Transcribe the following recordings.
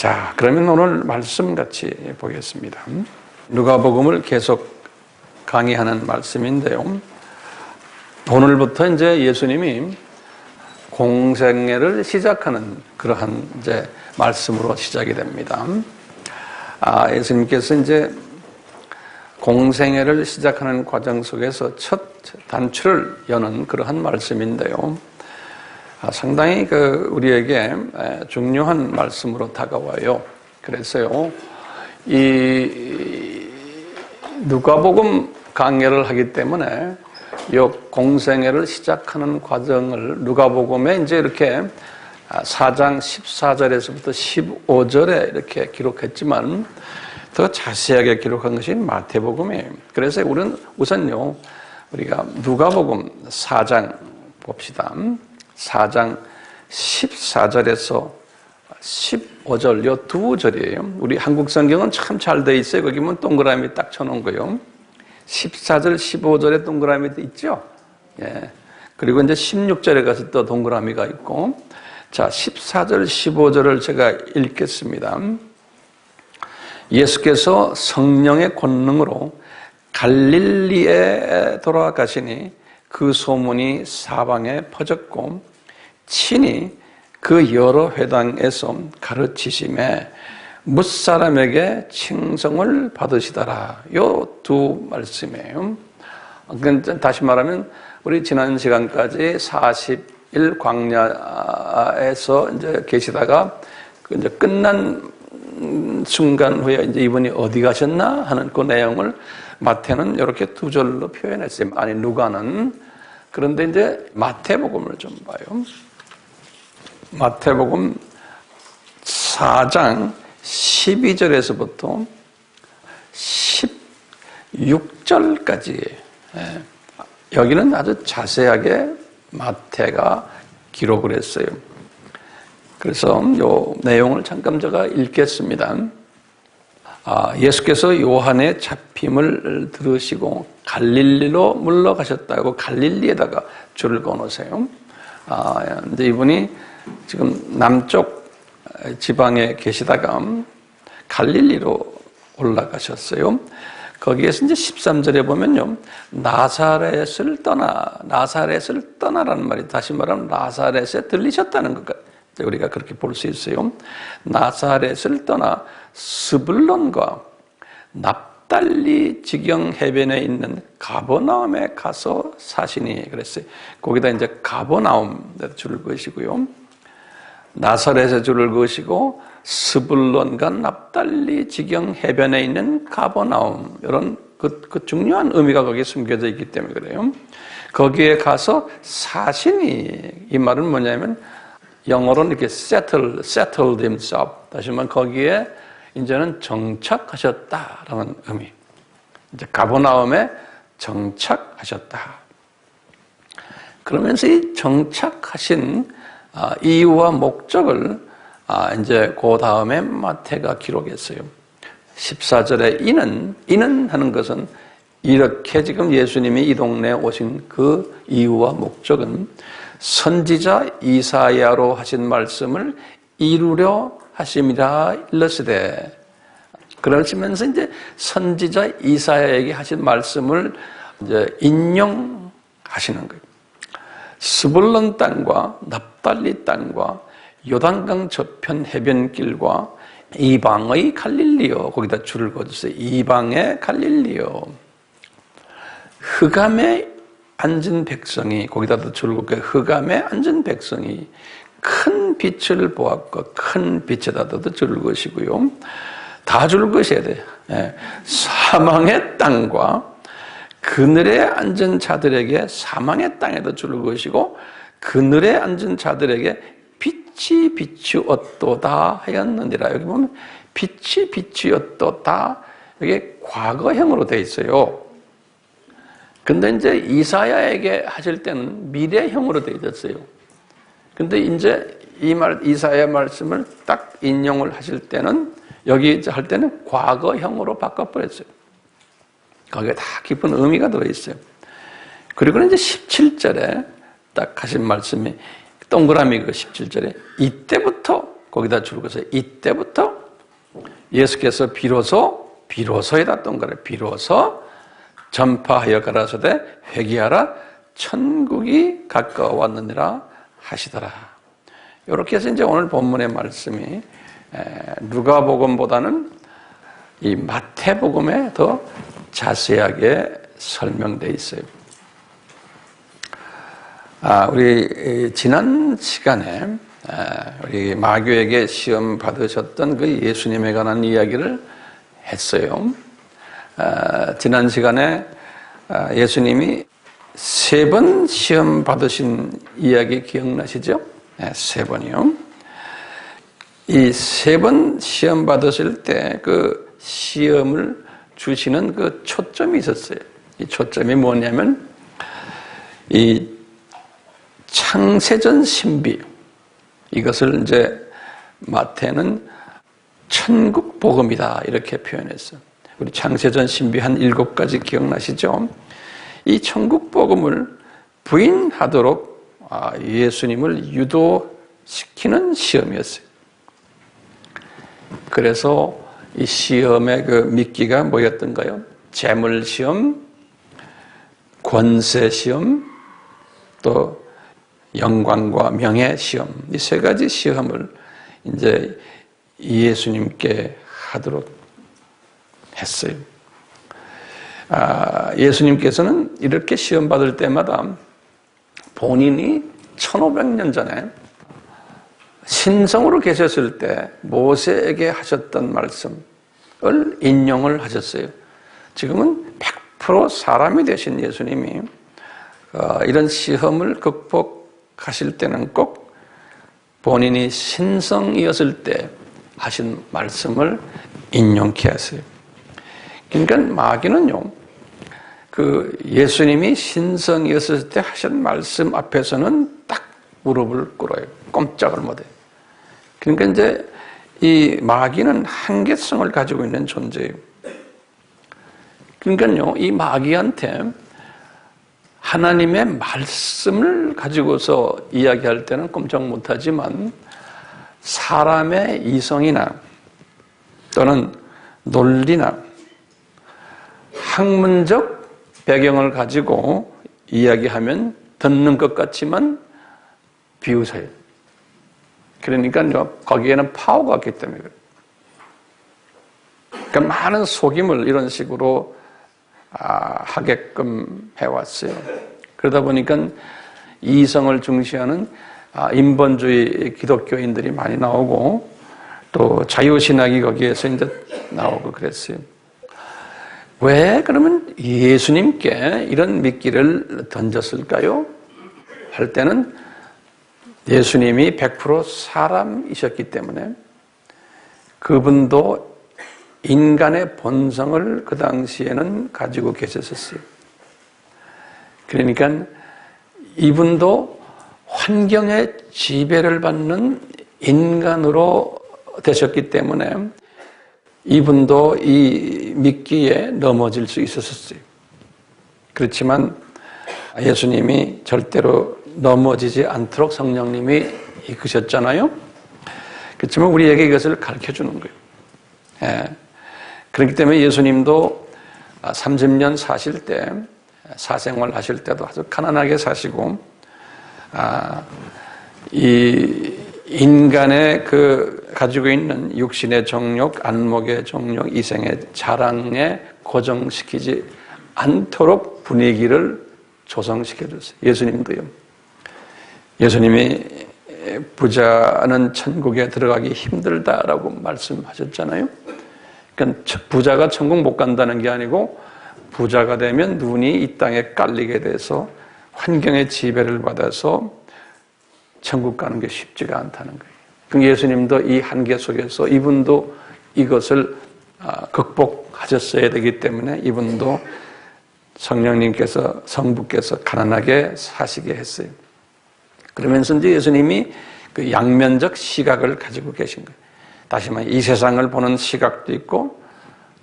자, 그러면 오늘 말씀 같이 보겠습니다. 누가복음을 계속 강의하는 말씀인데요. 오늘부터 이제 예수님이 공생애를 시작하는 그러한 이제 말씀으로 시작이 됩니다. 예수님께서 이제 공생애를 시작하는 과정 속에서 첫 단추를 여는 그러한 말씀인데요. 상당히 우리에게 중요한 말씀으로 다가와요. 그래서요, 이 누가복음 강해를 하기 때문에 이 공생애를 시작하는 과정을 누가복음에 이제 이렇게 4장 14절에서부터 15절에 이렇게 기록했지만 더 자세하게 기록한 것이 마태복음이에요. 그래서 우리는 우선요, 우리가 누가복음 4장 봅시다. 4장 14절에서 15절, 요 두 절이에요. 우리 한국 성경은 참 잘 돼 있어요. 거기 보면 동그라미 딱 쳐놓은 거요. 14절, 15절에 동그라미 있죠? 예. 그리고 이제 16절에 가서 또 동그라미가 있고. 자, 14절, 15절을 제가 읽겠습니다. 예수께서 성령의 권능으로 갈릴리에 돌아가시니 그 소문이 사방에 퍼졌고 친히 그 여러 회당에서 가르치심에 뭇사람에게 칭송을 받으시더라. 요 두 말씀이에요. 다시 말하면 우리 지난 시간까지 40일 광야에서 이제 계시다가 이제 끝난 순간 후에 이제 이분이 어디 가셨나 하는 그 내용을 마태는 이렇게 두 절로 표현했어요. 아니, 누가는. 그런데 이제 마태복음을 좀 봐요. 마태복음 4장 12절에서부터 16절까지 여기는 아주 자세하게 마태가 기록을 했어요. 그래서 이 내용을 잠깐 제가 읽겠습니다. 예수께서 요한의 잡힘을 들으시고 갈릴리로 물러가셨다고 갈릴리에다가 줄을 그어놓으세요. 이제 이분이 지금 남쪽 지방에 계시다가 갈릴리로 올라가셨어요. 거기에서 이제 13절에 보면요, 나사렛을 떠나라는 말이, 다시 말하면 나사렛에 들리셨다는 것 같아요. 우리가 그렇게 볼 수 있어요. 나사렛을 떠나 스불론과 납달리 지경 해변에 있는 가버나움에 가서 사시니 그랬어요. 거기다 이제 가버나움에 줄을 그으시고요. 나사렛에 줄을 그으시고 스불론과 납달리 지경 해변에 있는 가버나움, 이런 그 중요한 의미가 거기에 숨겨져 있기 때문에 그래요. 거기에 가서 사시니, 이 말은 뭐냐면 영어로는 이렇게 settled himself. 다시 말하면 거기에 이제는 정착하셨다라는 의미. 이제 가버나움에 정착하셨다. 그러면서 이 정착하신 이유와 목적을 이제 그 다음에 마태가 기록했어요. 14절에 이는 하는 것은 이렇게 지금 예수님이 이 동네에 오신 그 이유와 목적은 선지자 이사야로 하신 말씀을 이루려 하심이라 일러스되, 그러시면서 이제 선지자 이사야에게 하신 말씀을 이제 인용하시는 거예요. 스불론 땅과 납달리 땅과 요단강 저편 해변길과 이방의 갈릴리요, 거기다 줄을 그어주세요. 이방의 갈릴리요. 흑암에 앉은 백성이, 거기다도 줄을 긋고 흑암에 앉은 백성이 큰 빛을 보았고 큰 빛에다도 줄을 그으시고요. 다 줄을 그으셔야 돼요. 사망의 땅과 그늘에 앉은 자들에게 사망의 땅에도 줄을 그으시고 그늘에 앉은 자들에게 빛이 비추었도다 하였느니라. 여기 보면 빛이 비추었도다, 이게 과거형으로 되어 있어요. 근데 이제 이사야에게 하실 때는 미래형으로 되어 있었어요. 근데 이제 이사야 말씀을 딱 인용을 하실 때는, 여기 할 때는 과거형으로 바꿔버렸어요. 거기에 다 깊은 의미가 들어있어요. 그리고 이제 17절에 딱 하신 말씀이 동그라미 그 17절에 이때부터 거기다 줄거서 이때부터 예수께서 비로소에다 동그래 비로소 전파하여 가라사대 회개하라 천국이 가까워왔느니라 하시더라. 이렇게 해서 이제 오늘 본문의 말씀이 누가복음보다는 이 마태복음에 더 자세하게 설명되어 있어요. 우리 지난 시간에 우리 마귀에게 시험 받으셨던 그 예수님에 관한 이야기를 했어요. 지난 시간에 예수님이 3번 시험 받으신 이야기 기억나시죠? 3번이요. 이 3번 시험 받으실 때 그 시험을 주시는 그 초점이 있었어요. 이 초점이 뭐냐면 이 창세전 신비, 이것을 이제 마태는 천국 복음이다 이렇게 표현했어요. 우리 창세전 신비 한 7가지 기억나시죠? 이 천국 복음을 부인하도록 예수님을 유도시키는 시험이었어요. 그래서 이 시험의 그 미끼가 뭐였던가요? 재물 시험, 권세 시험, 또 영광과 명예 시험, 이 3가지 시험을 이제 예수님께 하도록 했어요. 예수님께서는 이렇게 시험 받을 때마다 본인이 1500년 전에 신성으로 계셨을 때 모세에게 하셨던 말씀을 인용을 하셨어요. 지금은 100% 사람이 되신 예수님이 이런 시험을 극복하실 때는 꼭 본인이 신성이었을 때 하신 말씀을 인용케 하세요. 그러니까 마귀는요, 그 예수님이 신성이었을 때 하신 말씀 앞에서는 딱 무릎을 꿇어요. 꼼짝을 못해요. 그러니까 이제 이 마귀는 한계성을 가지고 있는 존재예요. 그러니까요, 이 마귀한테 하나님의 말씀을 가지고서 이야기할 때는 꼼짝 못하지만 사람의 이성이나 또는 논리나 학문적 배경을 가지고 이야기하면 듣는 것 같지만 비웃어요. 그러니까요, 거기에는 파워가 없기 때문에 그래요. 그러니까 많은 속임을 이런 식으로 하게끔 해왔어요. 그러다 보니까 이성을 중시하는 인본주의 기독교인들이 많이 나오고 또 자유신학이 거기에서 이제 나오고 그랬어요. 왜 그러면 예수님께 이런 미끼를 던졌을까요? 할 때는 예수님이 100% 사람이셨기 때문에 그분도 인간의 본성을 그 당시에는 가지고 계셨었어요. 그러니까 이분도 환경의 지배를 받는 인간으로 되셨기 때문에 이분도 이 미끼에 넘어질 수 있었어요. 그렇지만 예수님이 절대로 넘어지지 않도록 성령님이 이끄셨잖아요. 그렇지만 우리에게 이것을 가르쳐주는 거예요. 그렇기 때문에 예수님도 30년 사실 때, 사생활 하실 때도 아주 가난하게 사시고, 이 인간의 그 가지고 있는 육신의 정욕, 안목의 정욕, 이생의 자랑에 고정시키지 않도록 분위기를 조성시켜줬어요. 예수님도요. 예수님이 부자는 천국에 들어가기 힘들다라고 말씀하셨잖아요. 그러니까 부자가 천국 못 간다는 게 아니고 부자가 되면 눈이 이 땅에 깔리게 돼서 환경의 지배를 받아서 천국 가는 게 쉽지가 않다는 거예요. 그럼 예수님도 이 한계 속에서 이분도 이것을 극복하셨어야 되기 때문에 이분도 성령님께서, 성부께서 가난하게 사시게 했어요. 그러면서 이제 예수님이 그 양면적 시각을 가지고 계신 거예요. 다시 말해 이 세상을 보는 시각도 있고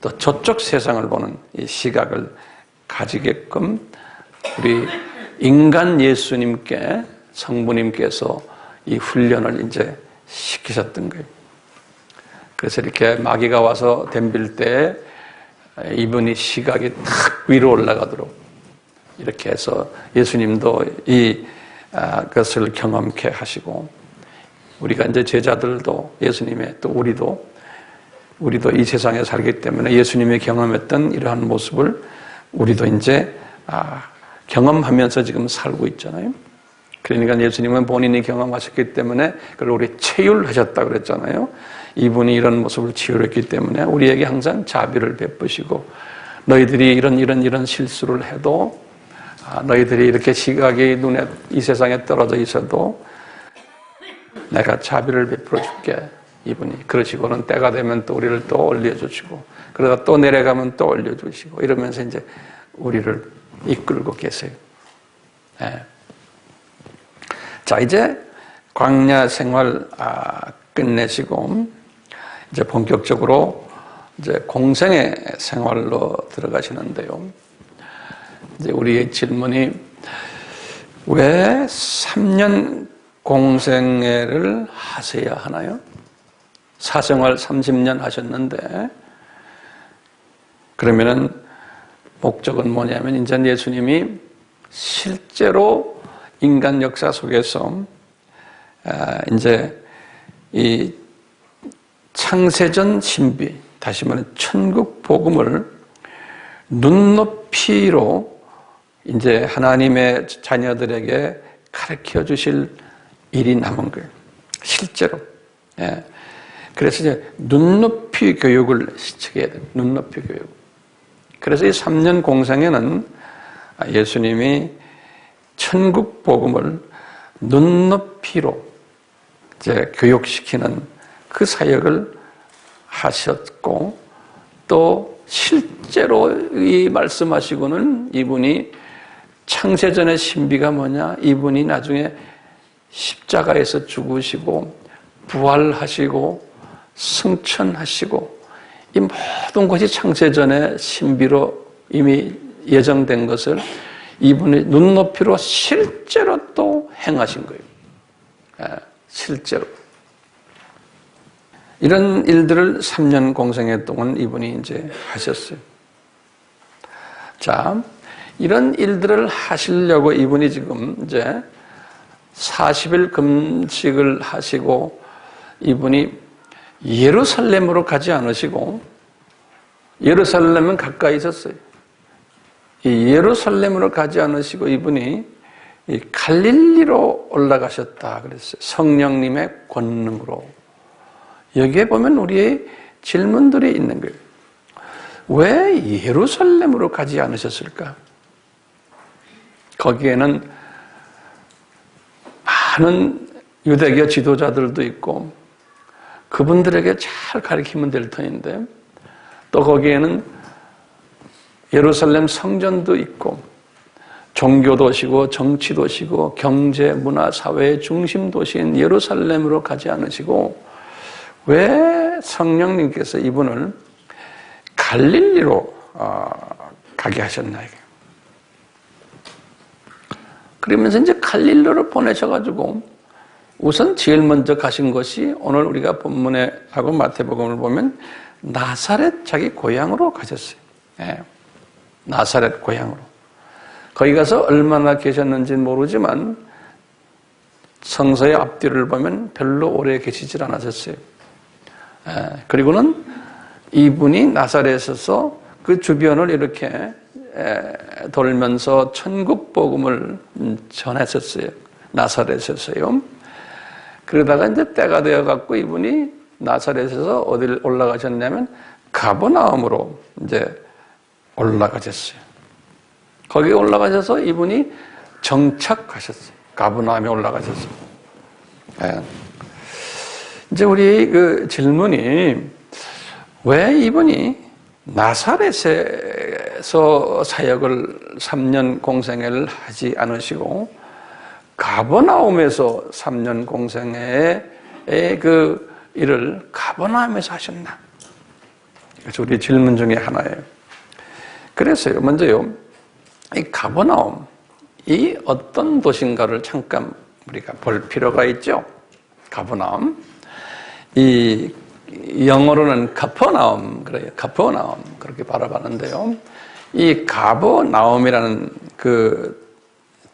또 저쪽 세상을 보는 이 시각을 가지게끔 우리 인간 예수님께 성부님께서 이 훈련을 이제 시키셨던 거예요. 그래서 이렇게 마귀가 와서 덤빌 때 이분이 시각이 탁 위로 올라가도록 이렇게 해서 예수님도 그것을 경험케 하시고, 우리가 이제 제자들도 예수님의 또 우리도 이 세상에 살기 때문에 예수님이 경험했던 이러한 모습을 우리도 이제 경험하면서 지금 살고 있잖아요. 그러니까 예수님은 본인이 경험하셨기 때문에 그걸 우리 체휼하셨다 그랬잖아요. 이분이 이런 모습을 치유했기 때문에 우리에게 항상 자비를 베푸시고, 너희들이 이런 실수를 해도, 너희들이 이렇게 시각이 눈에 이 세상에 떨어져 있어도 내가 자비를 베풀어 줄게. 이분이 그러시고는 때가 되면 또 우리를 또 올려주시고, 그러다 또 내려가면 또 올려주시고, 이러면서 이제 우리를 이끌고 계세요. 네. 자, 이제 광야 생활 끝내시고 이제 본격적으로 이제 공생의 생활로 들어가시는데요. 이제 우리의 질문이, 왜 3년 공생애를 하셔야 하나요? 사생활 30년 하셨는데, 그러면은 목적은 뭐냐면, 이제 예수님이 실제로 인간 역사 속에서 이제 이 창세전 신비, 다시 말해 천국 복음을 눈높이로 이제 하나님의 자녀들에게 가르쳐 주실 일이 남은 거예요. 실제로. 예. 그래서 이제 눈높이 교육을 시키게 돼요. 눈높이 교육. 그래서 이 3년 공생에는 예수님이 천국 복음을 눈높이로 이제 교육시키는 그 사역을 하셨고, 또 실제로 이 말씀하시고는 이분이 창세전의 신비가 뭐냐? 이분이 나중에 십자가에서 죽으시고 부활하시고 승천하시고, 이 모든 것이 창세전의 신비로 이미 예정된 것을 이분이 눈높이로 실제로 또 행하신 거예요. 실제로. 이런 일들을 3년 공생애 동안 이분이 이제 하셨어요. 자, 이런 일들을 하시려고 이분이 지금 이제 40일 금식을 하시고, 이분이 예루살렘으로 가지 않으시고, 예루살렘은 가까이 있었어요. 이 예루살렘으로 가지 않으시고 이분이 이 갈릴리로 올라가셨다 그랬어요. 성령님의 권능으로. 여기에 보면 우리의 질문들이 있는 거예요. 왜 예루살렘으로 가지 않으셨을까? 거기에는 많은 유대교 지도자들도 있고 그분들에게 잘 가르치면 될 터인데, 또 거기에는 예루살렘 성전도 있고 종교 도시고 정치 도시고 경제, 문화, 사회의 중심 도시인 예루살렘으로 가지 않으시고 왜 성령님께서 이분을 갈릴리로 가게 하셨나 이게. 그러면서 이제 갈릴리로 보내셔가지고 우선 제일 먼저 가신 것이 오늘 우리가 본문에 하고 마태복음을 보면 나사렛 자기 고향으로 가셨어요. 네. 나사렛 고향으로. 거기 가서 얼마나 계셨는지는 모르지만 성서의 앞뒤를 보면 별로 오래 계시질 않으셨어요. 그리고는 이분이 나사렛에서 그 주변을 이렇게 돌면서 천국 복음을 전했었어요. 나사렛에서요. 그러다가 이제 때가 되어갖고 이분이 나사렛에서 어디를 올라가셨냐면 가버나움으로 이제 올라가셨어요. 거기 올라가셔서 이분이 정착하셨어요. 가버나움에 올라가셨어요. 이제 우리 그 질문이, 왜 이분이 나사렛에서 사역을 3년 공생애를 하지 않으시고 가버나움에서 3년 공생애의 그 일을 가버나움에서 하셨나? 그래서 우리 질문 중에 하나예요. 그래서요, 먼저요, 이 가버나움, 이 어떤 도시인가를 잠깐 우리가 볼 필요가 있죠. 가버나움. 이 영어로는 카퍼나움, 그래요. 카퍼나움 그렇게 바라봤는데요. 이 가버나움이라는 그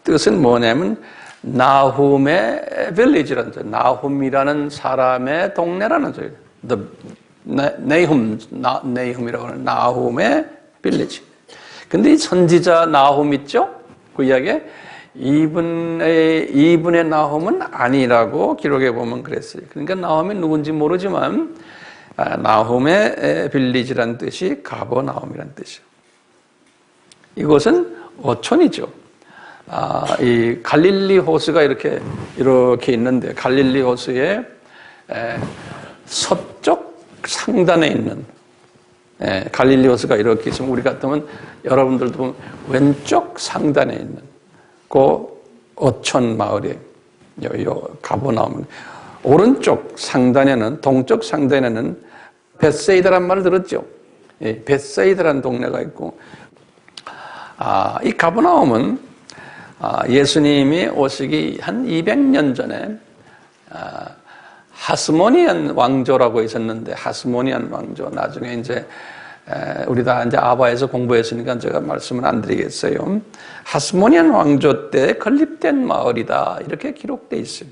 뜻은 뭐냐면 나훔의 빌리지라는 뜻, 나훔이라는 사람의 동네라는 뜻이에요. 네훔이라고 하는 나훔의 빌리지. 근데 이 선지자 나훔 있죠? 그 이야기에 이분의 나훔은 아니라고 기록해 보면 그랬어요. 그러니까 나훔이 누군지 모르지만 나훔의 빌리지라는 뜻이 가버나움이라는 뜻이에요. 이곳은 어촌이죠. 이 갈릴리 호수가 이렇게 있는데 갈릴리 호수의 서쪽 상단에 있는 갈릴리 호수가 이렇게 있으면 우리 같으면 여러분들도 보면 왼쪽 상단에 있는 그 어촌 마을이 가버나움. 오른쪽 상단에는 동쪽 상단에는 벳세이다란 말을 들었죠. 벳세이다라는 동네가 있고 이 가버나움은 예수님이 오시기 한 200년 전에 하스모니안 왕조라고 있었는데 하스모니안 왕조 나중에 이제 우리 다 이제 아바에서 공부했으니까 제가 말씀을 안 드리겠어요. 하스모니안 왕조 때 건립된 마을이다 이렇게 기록돼 있어요.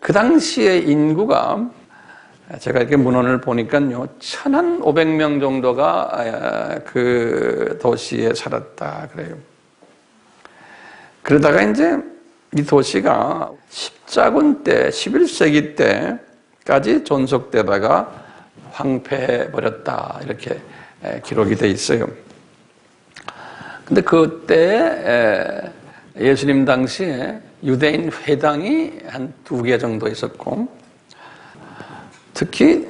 그 당시의 인구가 제가 이렇게 문헌을 보니까요 1,500명 정도가 그 도시에 살았다 그래요. 그러다가 이제 이 도시가 십자군 때 11세기 때까지 존속되다가 황폐해 버렸다 이렇게 기록이 돼 있어요. 근데 그때 예수님 당시에 유대인 회당이 한 2개 정도 있었고 특히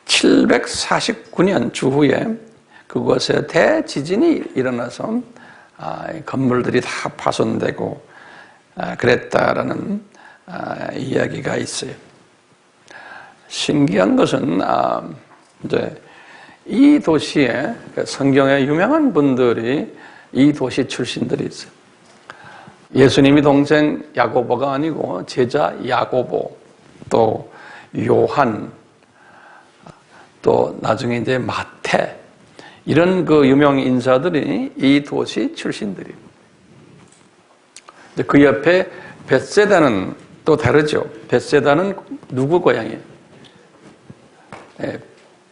749년 주후에 그곳에 대지진이 일어나서 건물들이 다 파손되고 그랬다라는 이야기가 있어요. 신기한 것은 이제 이 도시에 성경에 유명한 분들이 이 도시 출신들이 있어요. 예수님이 동생 야고보가 아니고 제자 야고보, 또 요한, 또 나중에 이제 마태 이런 그 유명 인사들이 이 도시 출신들이에요. 그 옆에 벳세다는 또 다르죠. 벳세다는 누구 고향이에요?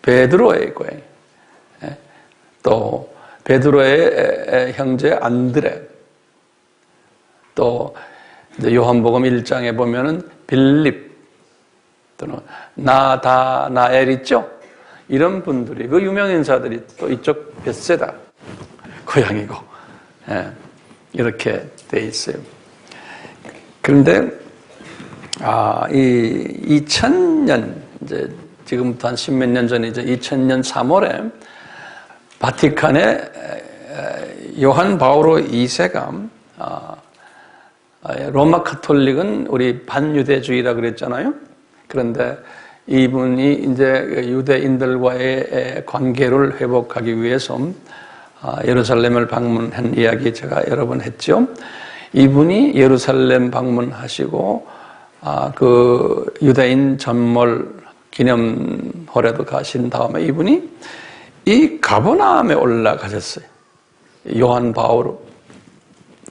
베드로의 고향. 또 베드로의 형제 안드레. 또 요한복음 1장에 보면은 빌립 또는 나다나엘 있죠. 이런 분들이 그 유명 인사들이 또 이쪽 벳세다 고향이고 이렇게 돼 있어요. 그런데 이 2000년 이제 지금부터 한 10몇 년 전에 이제 2000년 3월에 바티칸에 요한 바오로 2세가 로마 카톨릭은 우리 반유대주의라 그랬잖아요. 그런데 이분이 이제 유대인들과의 관계를 회복하기 위해서 예루살렘을 방문한 이야기 제가 여러 번 했죠. 이분이 예루살렘 방문하시고 그 유대인 전몰 기념홀에도 가신 다음에 이분이 이 가버나움에 올라가셨어요. 요한 바오로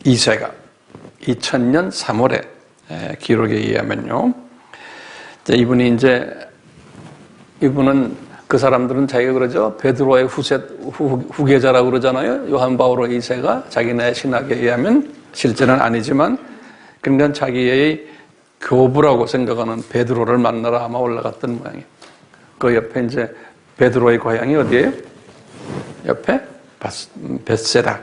2세가 2000년 3월에 기록에 의하면요. 이분은 그 사람들은 자기가 그러죠. 베드로의 후계자라고 그러잖아요. 요한 바오로 2세가 자기네 신학에 의하면 실제는 아니지만 그러니까 자기의 교부라고 생각하는 베드로를 만나러 아마 올라갔던 모양이에요. 그 옆에 이제 베드로의 고향이 어디예요? 옆에 벳세다.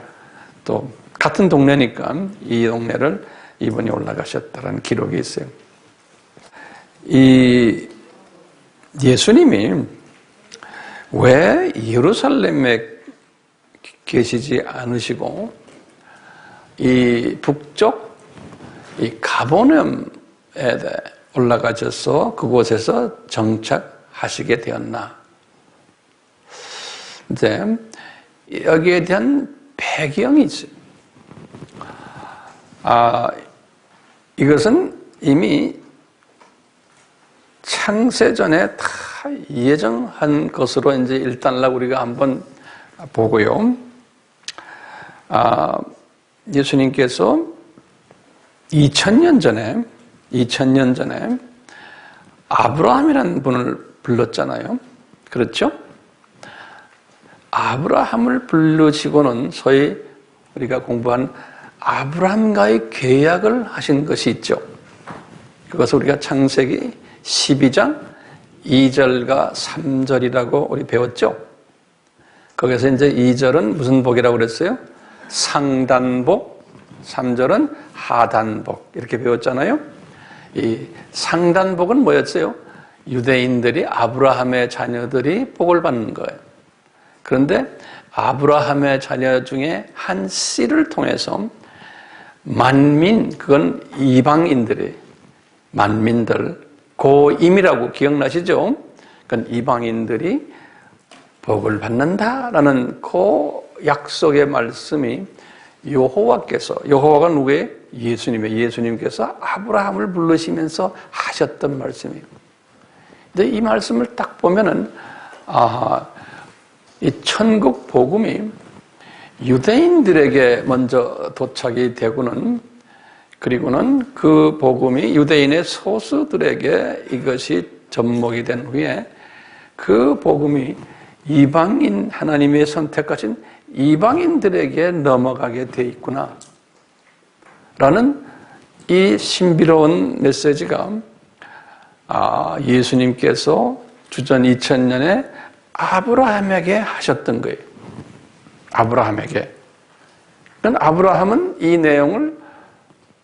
또 같은 동네니까 이 동네를 이분이 올라가셨다는 기록이 있어요. 이 예수님이 왜 예루살렘에 계시지 않으시고 이 북쪽 이 가버나움에 올라가셔서 그곳에서 정착하시게 되었나? 이제 여기에 대한 배경이 있어요. 이것은 이미 창세전에 다 예정한 것으로 이제 일단락 우리가 한번 보고요. 예수님께서 2000년 전에 아브라함이라는 분을 불렀잖아요. 그렇죠? 아브라함을 부르시고는 소위 우리가 공부한 아브라함과의 계약을 하신 것이 있죠. 그것을 우리가 창세기 12장 2절과 3절이라고 우리 배웠죠. 거기서 이제 2절은 무슨 복이라고 그랬어요? 상단복, 3절은 하단복 이렇게 배웠잖아요. 이 상단복은 뭐였어요? 유대인들이 아브라함의 자녀들이 복을 받는 거예요. 그런데 아브라함의 자녀 중에 한 씨를 통해서 만민, 그건 이방인들이, 만민들, 고임이라고 기억나시죠? 그건 이방인들이 복을 받는다라는 그 약속의 말씀이 여호와가 누구예요? 예수님께서 아브라함을 부르시면서 하셨던 말씀이에요. 근데 이 말씀을 딱 보면은, 이 천국 복음이 유대인들에게 먼저 도착이 되고는, 그리고는 그 복음이 유대인의 소수들에게 이것이 접목이 된 후에 그 복음이 이방인, 하나님의 선택하신 이방인들에게 넘어가게 돼 있구나 라는 이 신비로운 메시지가 예수님께서 주전 2000년에 아브라함에게 하셨던 거예요. 아브라함에게. 아브라함은 이 내용을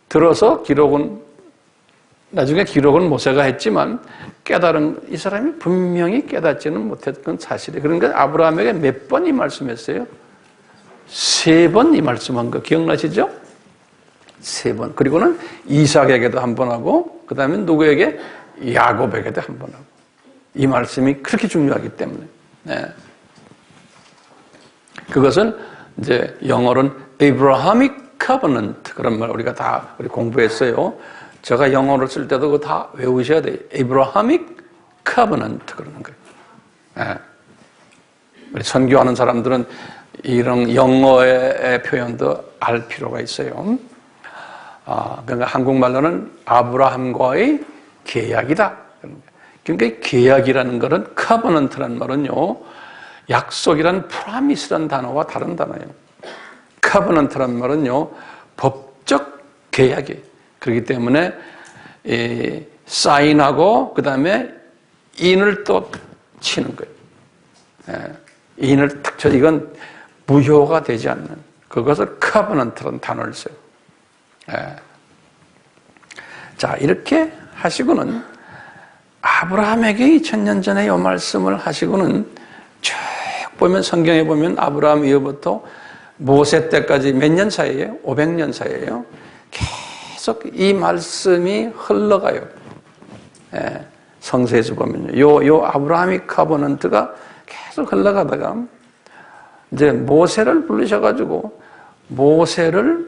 들어서 나중에 기록은 모세가 했지만 깨달은, 이 사람이 분명히 깨닫지는 못했던 사실이에요. 그러니까 아브라함에게 몇 번 이 말씀했어요? 3번 이 말씀한 거 기억나시죠? 3번. 그리고는 이삭에게도 한 번 하고, 그 다음에 누구에게? 야곱에게도 한 번 하고. 이 말씀이 그렇게 중요하기 때문에. 네. 그것을 이제 영어로는 Abrahamic Covenant, 그런 말 우리가 다 우리 공부했어요. 제가 영어를 쓸 때도 그거 다 외우셔야 돼요. Abrahamic Covenant 그러는 거예요. 네. 우리 선교하는 사람들은 이런 영어의 표현도 알 필요가 있어요. 그러니까 한국말로는 아브라함과의 계약이다. 그러니까 계약이라는 것은 covenant라는 말은요, 약속이란 promise라는 단어와 다른 단어예요. covenant라는 말은요, 법적 계약이에요. 그렇기 때문에 사인하고 그 다음에 인을 또 치는 거예요. 인을 딱 쳐, 이건 무효가 되지 않는, 그것을 covenant라는 단어를 써요. 자, 이렇게 하시고는 아브라함에게 2000년 전에 이 말씀을 하시고는 쭉 보면, 성경에 보면 아브라함 이후부터 모세 때까지 몇 년 사이에요? 500년 사이에요. 계속 이 말씀이 흘러가요. 성서에서 보면요. 요 아브라함이 커버넌트가 계속 흘러가다가 이제 모세를 부르셔가지고 모세를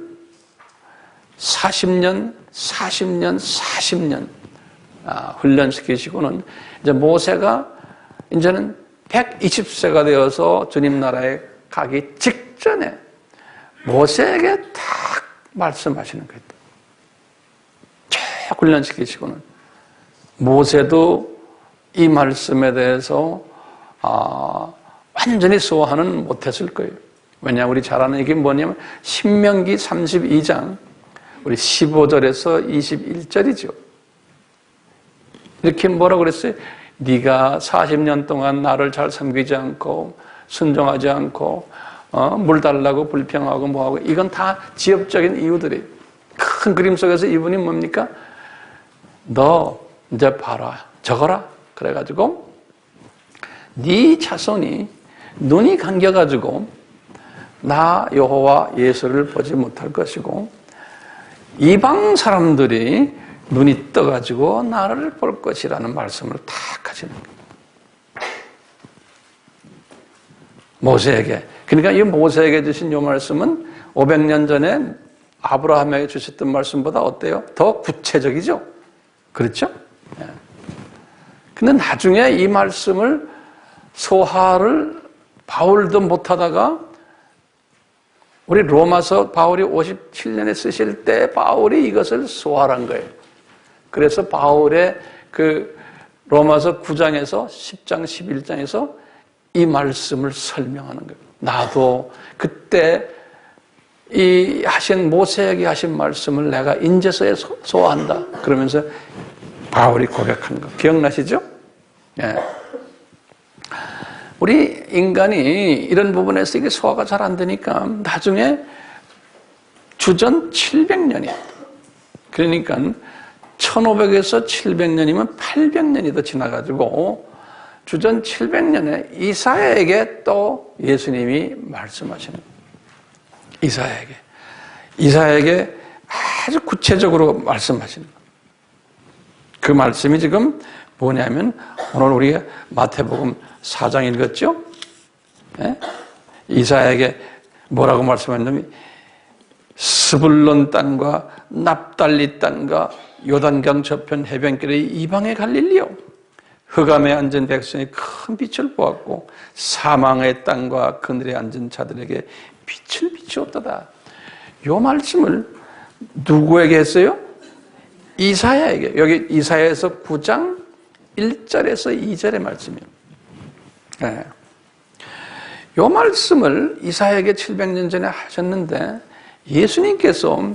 40년 훈련시키시고는 이제 모세가 이제는 120세가 되어서 주님 나라에 가기 직전에 모세에게 딱 말씀하시는 거예요. 쭉 훈련시키시고는 모세도 이 말씀에 대해서 완전히 소화는 못했을 거예요. 왜냐하면 우리 잘 아는 이게 뭐냐면 신명기 32장 우리 15절에서 21절이죠. 이렇게 뭐라고 그랬어요? 네가 40년 동안 나를 잘 섬기지 않고 순종하지 않고 물 달라고 불평하고 뭐하고, 이건 다 지엽적인 이유들이 큰 그림 속에서 이분이 뭡니까? 너 이제 봐라, 적어라. 그래가지고 네 자손이 눈이 감겨가지고 나 여호와 예수를 보지 못할 것이고 이방 사람들이 눈이 떠가지고 나를 볼 것이라는 말씀을 탁 하시는 거예요. 모세에게. 그러니까 이 모세에게 주신 이 말씀은 500년 전에 아브라함에게 주셨던 말씀보다 어때요? 더 구체적이죠? 그렇죠? 근데 나중에 이 말씀을 소화를 바울도 못하다가 우리 로마서 바울이 57년에 쓰실 때 바울이 이것을 소화한 거예요. 그래서 바울의 그 로마서 9장에서 10장, 11장에서 이 말씀을 설명하는 거예요. 나도 그때 이 하신 모세에게 하신 말씀을 내가 인제서에 소화한다. 그러면서 바울이 고백한 거 기억나시죠? 예. 우리 인간이 이런 부분에서 이게 소화가 잘 안 되니까 나중에 주전 700년이야. 그러니까 1500에서 700년이면 800년이 더 지나가지고 주전 700년에 이사야에게 또 예수님이 말씀하시는 거예요. 이사야에게 아주 구체적으로 말씀하시는 거예요. 그 말씀이 지금 뭐냐면 오늘 우리가 마태복음 4장 읽었죠? 네? 이사야에게 뭐라고 말씀하냐면 스불론 땅과 납달리 땅과 요단강 저편 해변길의 이방의 갈릴리요 흑암에 앉은 백성이 큰 빛을 보았고 사망의 땅과 그늘에 앉은 자들에게 빛을 비추었도다. 이 말씀을 누구에게 했어요? 이사야에게. 여기 이사야에서 9장 1절에서 2절의 말씀이에요. 네. 이 말씀을 이사야에게 700년 전에 하셨는데 예수님께서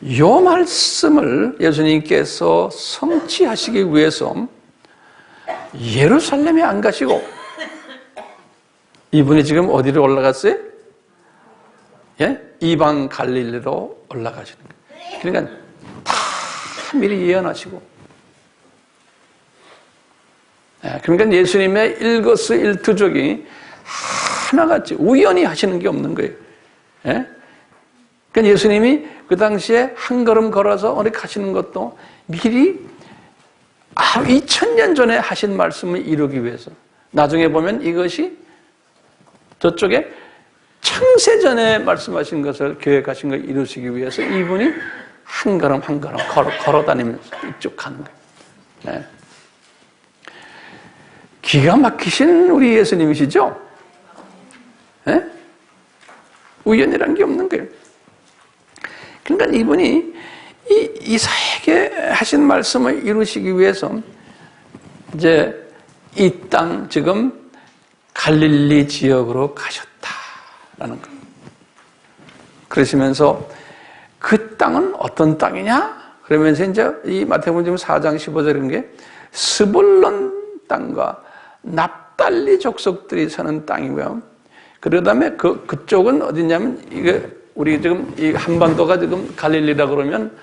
이 말씀을 예수님께서 성취하시기 위해서 예루살렘에 안 가시고 이분이 지금 어디로 올라갔어요? 예? 이방 갈릴리로 올라가시는 거예요. 그러니까 다 미리 예언하시고 그러니까 예수님의 일거수일투족이 하나같이 우연히 하시는 게 없는 거예요. 예? 그러니까 예수님이 그 당시에 한 걸음 걸어서 어디 가시는 것도 미리 2000년 전에 하신 말씀을 이루기 위해서 나중에 보면 이것이 저쪽에 창세전에 말씀하신 것을 계획하신 걸 이루시기 위해서 이분이 한 걸음 한 걸음 걸어 다니면서 이쪽 가는 거예요. 네. 기가 막히신 우리 예수님이시죠? 네? 우연이라는 게 없는 거예요. 그러니까 이분이 이사야에게 하신 말씀을 이루시기 위해서 이제 이 땅 지금 갈릴리 지역으로 가셨다라는 거예요. 그러시면서 그 땅은 어떤 땅이냐? 그러면서 이제 이 마태복음 지금 4장 15절인 게 스불론 땅과 납달리 족속들이 사는 땅이고요. 그다음에 그쪽은 어디냐면 이게 우리 지금 이 한반도가 지금 갈릴리라 그러면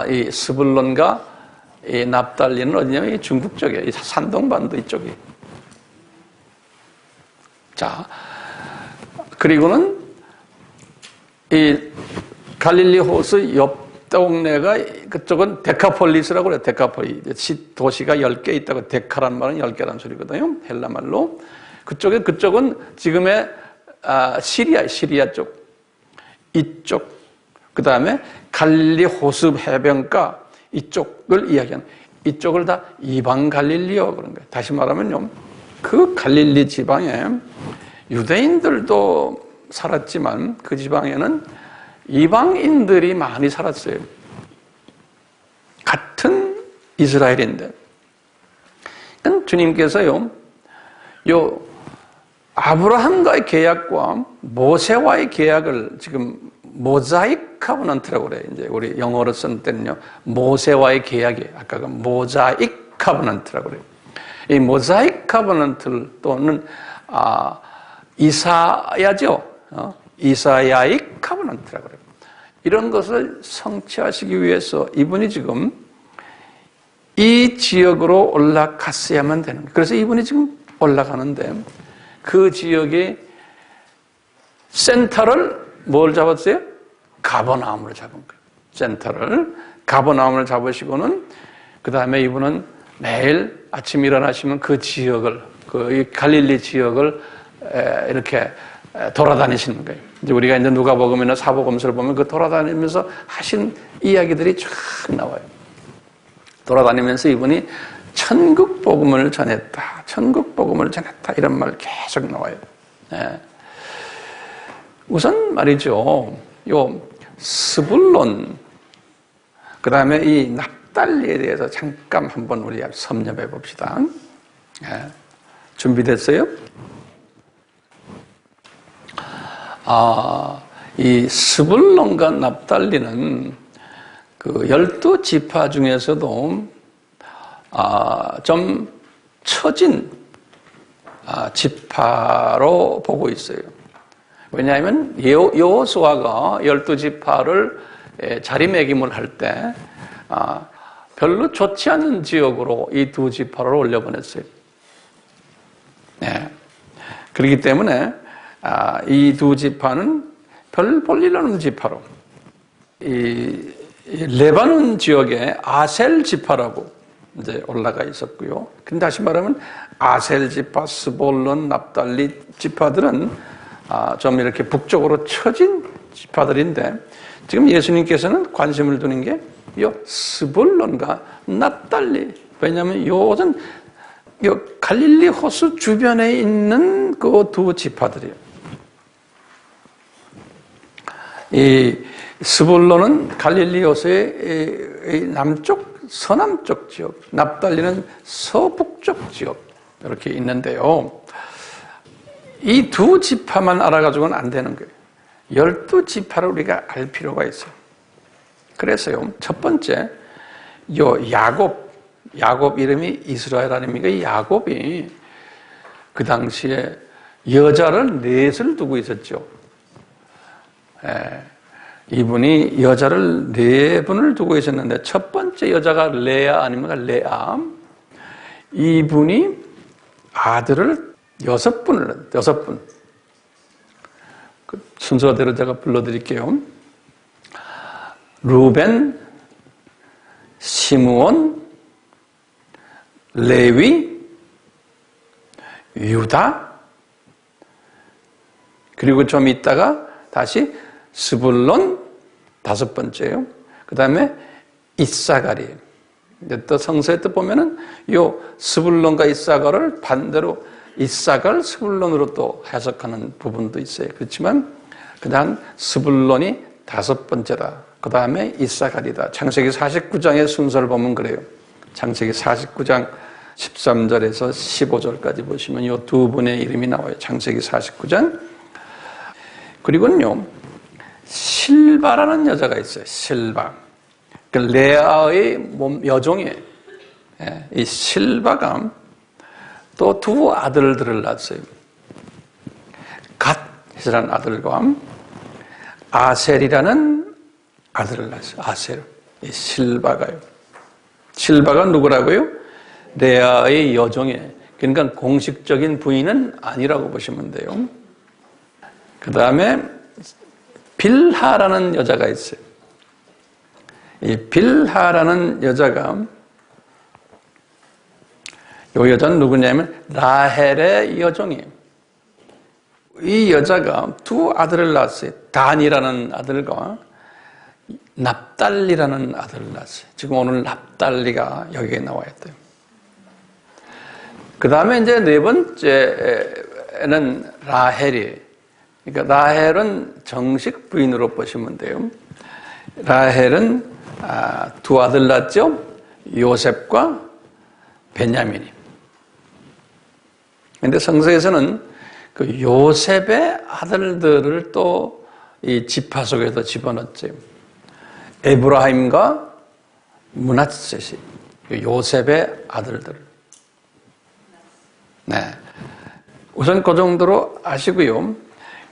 이 스불론과 이 납달리는 어디냐면 이 중국 쪽에 이 산동반도 이쪽이. 자, 그리고는 이 갈릴리 호수 옆 동네가 그쪽은 데카폴리스라고 그래요. 데카폴리스. 도시가 10개 있다고 데카란 말은 10개란 소리거든요. 헬라 말로. 그쪽은 지금의 시리아 쪽. 이쪽. 그 다음에 갈릴리 호수 해변가 이쪽을 이야기하는 이쪽을 다 이방 갈릴리요 그런 거예요. 다시 말하면요. 그 갈릴리 지방에 유대인들도 살았지만 그 지방에는 이방인들이 많이 살았어요. 같은 이스라엘인데. 주님께서요, 아브라함과의 계약과 모세와의 계약을 지금 모자익 카버넌트라고 그래요. 이제 우리 영어로 쓴 때는요, 모세와의 계약이 아까 그 모자익 카버넌트라고 그래요. 이 모자익 카버넌트 또는 이사야죠. 이사야익 카버넌트라고 그래요. 이런 것을 성취하시기 위해서 이분이 지금 이 지역으로 올라갔어야만 되는 거예요. 그래서 이분이 지금 올라가는데 그 지역의 센터를 뭘 잡았어요? 가버나움을 잡은 거예요. 센터를 가버나움을 잡으시고는 그 다음에 이분은 매일 아침 일어나시면 그 지역을 그 갈릴리 지역을 이렇게 돌아다니시는 거예요. 이제 우리가 이제 누가복음이나 사복음서를 보면 그 돌아다니면서 하신 이야기들이 쫙 나와요. 돌아다니면서 이분이 천국 복음을 전했다. 천국 복음을 전했다. 이런 말 계속 나와요. 예. 우선 말이죠. 요 스불론, 그 다음에 이 납달리에 대해서 잠깐 한번 우리 섭렵해 봅시다. 예. 준비됐어요? 이 스불론과 납달리는 그 12지파 중에서도 좀 처진 지파로 보고 있어요. 왜냐하면 여호수아가 12지파를 자리매김을 할 때 별로 좋지 않은 지역으로 이 두 지파를 올려보냈어요. 네. 그렇기 때문에 이 두 지파는 별 볼 일 없는 지파로, 이 레바논 지역에 아셀 지파라고 이제 올라가 있었고요. 근데 다시 말하면 아셀 지파, 스볼론, 납달리 지파들은 좀 이렇게 북쪽으로 처진 지파들인데, 지금 예수님께서는 관심을 두는 게 이 스볼론과 납달리. 왜냐하면 요것은 요 갈릴리 호수 주변에 있는 그 두 지파들이에요. 이 스불론은 갈릴리 호수의 남쪽, 서남쪽 지역, 납달리는 서북쪽 지역 이렇게 있는데요. 이 두 지파만 알아가지고는 안 되는 거예요. 12지파를 우리가 알 필요가 있어요. 그래서요, 첫 번째, 야곱 이름이 이스라엘 아닙니까? 이 야곱이 그 당시에 여자를 넷을 두고 있었죠. 이분이 여자를 4분을 두고 있었는데, 첫 번째 여자가 레아 아닙니까? 레아. 이분이 아들을 6분. 그 순서대로 제가 불러드릴게요. 루벤, 시므온, 레위, 유다, 그리고 좀 있다가 다시 스불론 5번째요. 그 다음에 이사갈이에요. 또 성서에 또 보면은 요 스불론과 이사갈을 반대로 이사갈, 스불론으로 또 해석하는 부분도 있어요. 그렇지만 그냥 스불론이 5번째다. 그 다음에 이사갈이다. 창세기 49장의 순서를 보면 그래요. 창세기 49장 13절에서 15절까지 보시면 이 두 분의 이름이 나와요. 창세기 49장. 그리고는요, 실바라는 여자가 있어요. 실바. 그 레아의 여종이에요. 이 실바가 또 두 아들들을 낳았어요. 갓이라는 아들과 아셀이라는 아들을 낳았어요. 아셀. 이 실바가요. 실바가 누구라고요? 레아의 여종이에요. 그러니까 공식적인 부인은 아니라고 보시면 돼요. 그 다음에 빌하라는 여자가 있어요. 이 빌하라는 여자가, 이 여자는 누구냐면 라헬의 여종이에요. 이 여자가 두 아들을 낳았어요. 단이라는 아들과 납달리라는 아들을 낳았어요. 지금 오늘 납달리가 여기에 나와 있대요. 그 다음에 이제 4번째는 라헬이에요. 그러니까 라헬은 정식 부인으로 보시면 돼요. 라헬은 두 아들 낳았죠. 요셉과 베냐민이. 그런데 성서에서는 그 요셉의 아들들을 또 이 지파 속에서 집어넣었죠. 에브라임과 므낫셋이 요셉의 아들들. 네. 우선 그 정도로 아시고요.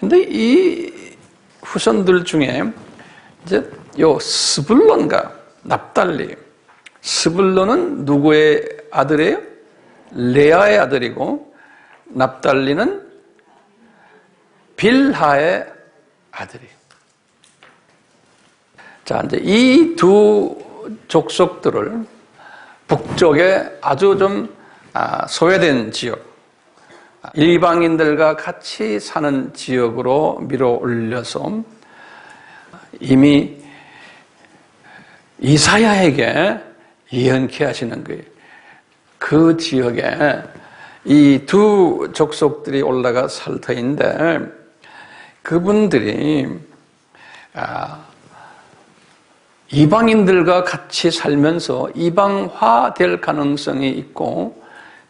근데 이 후손들 중에 이제 요 스불론과 납달리. 스불론은 누구의 아들이에요? 레아의 아들이고, 납달리는 빌하의 아들이에요. 자, 이제 이 두 족속들을 북쪽에 아주 좀 소외된 지역, 일방인들과 같이 사는 지역으로 밀어 올려서 이미 이사야에게 예언케 하시는 거예요. 그 지역에 이 두 족속들이 올라가 살 터인데 그분들이 이방인들과 같이 살면서 이방화 될 가능성이 있고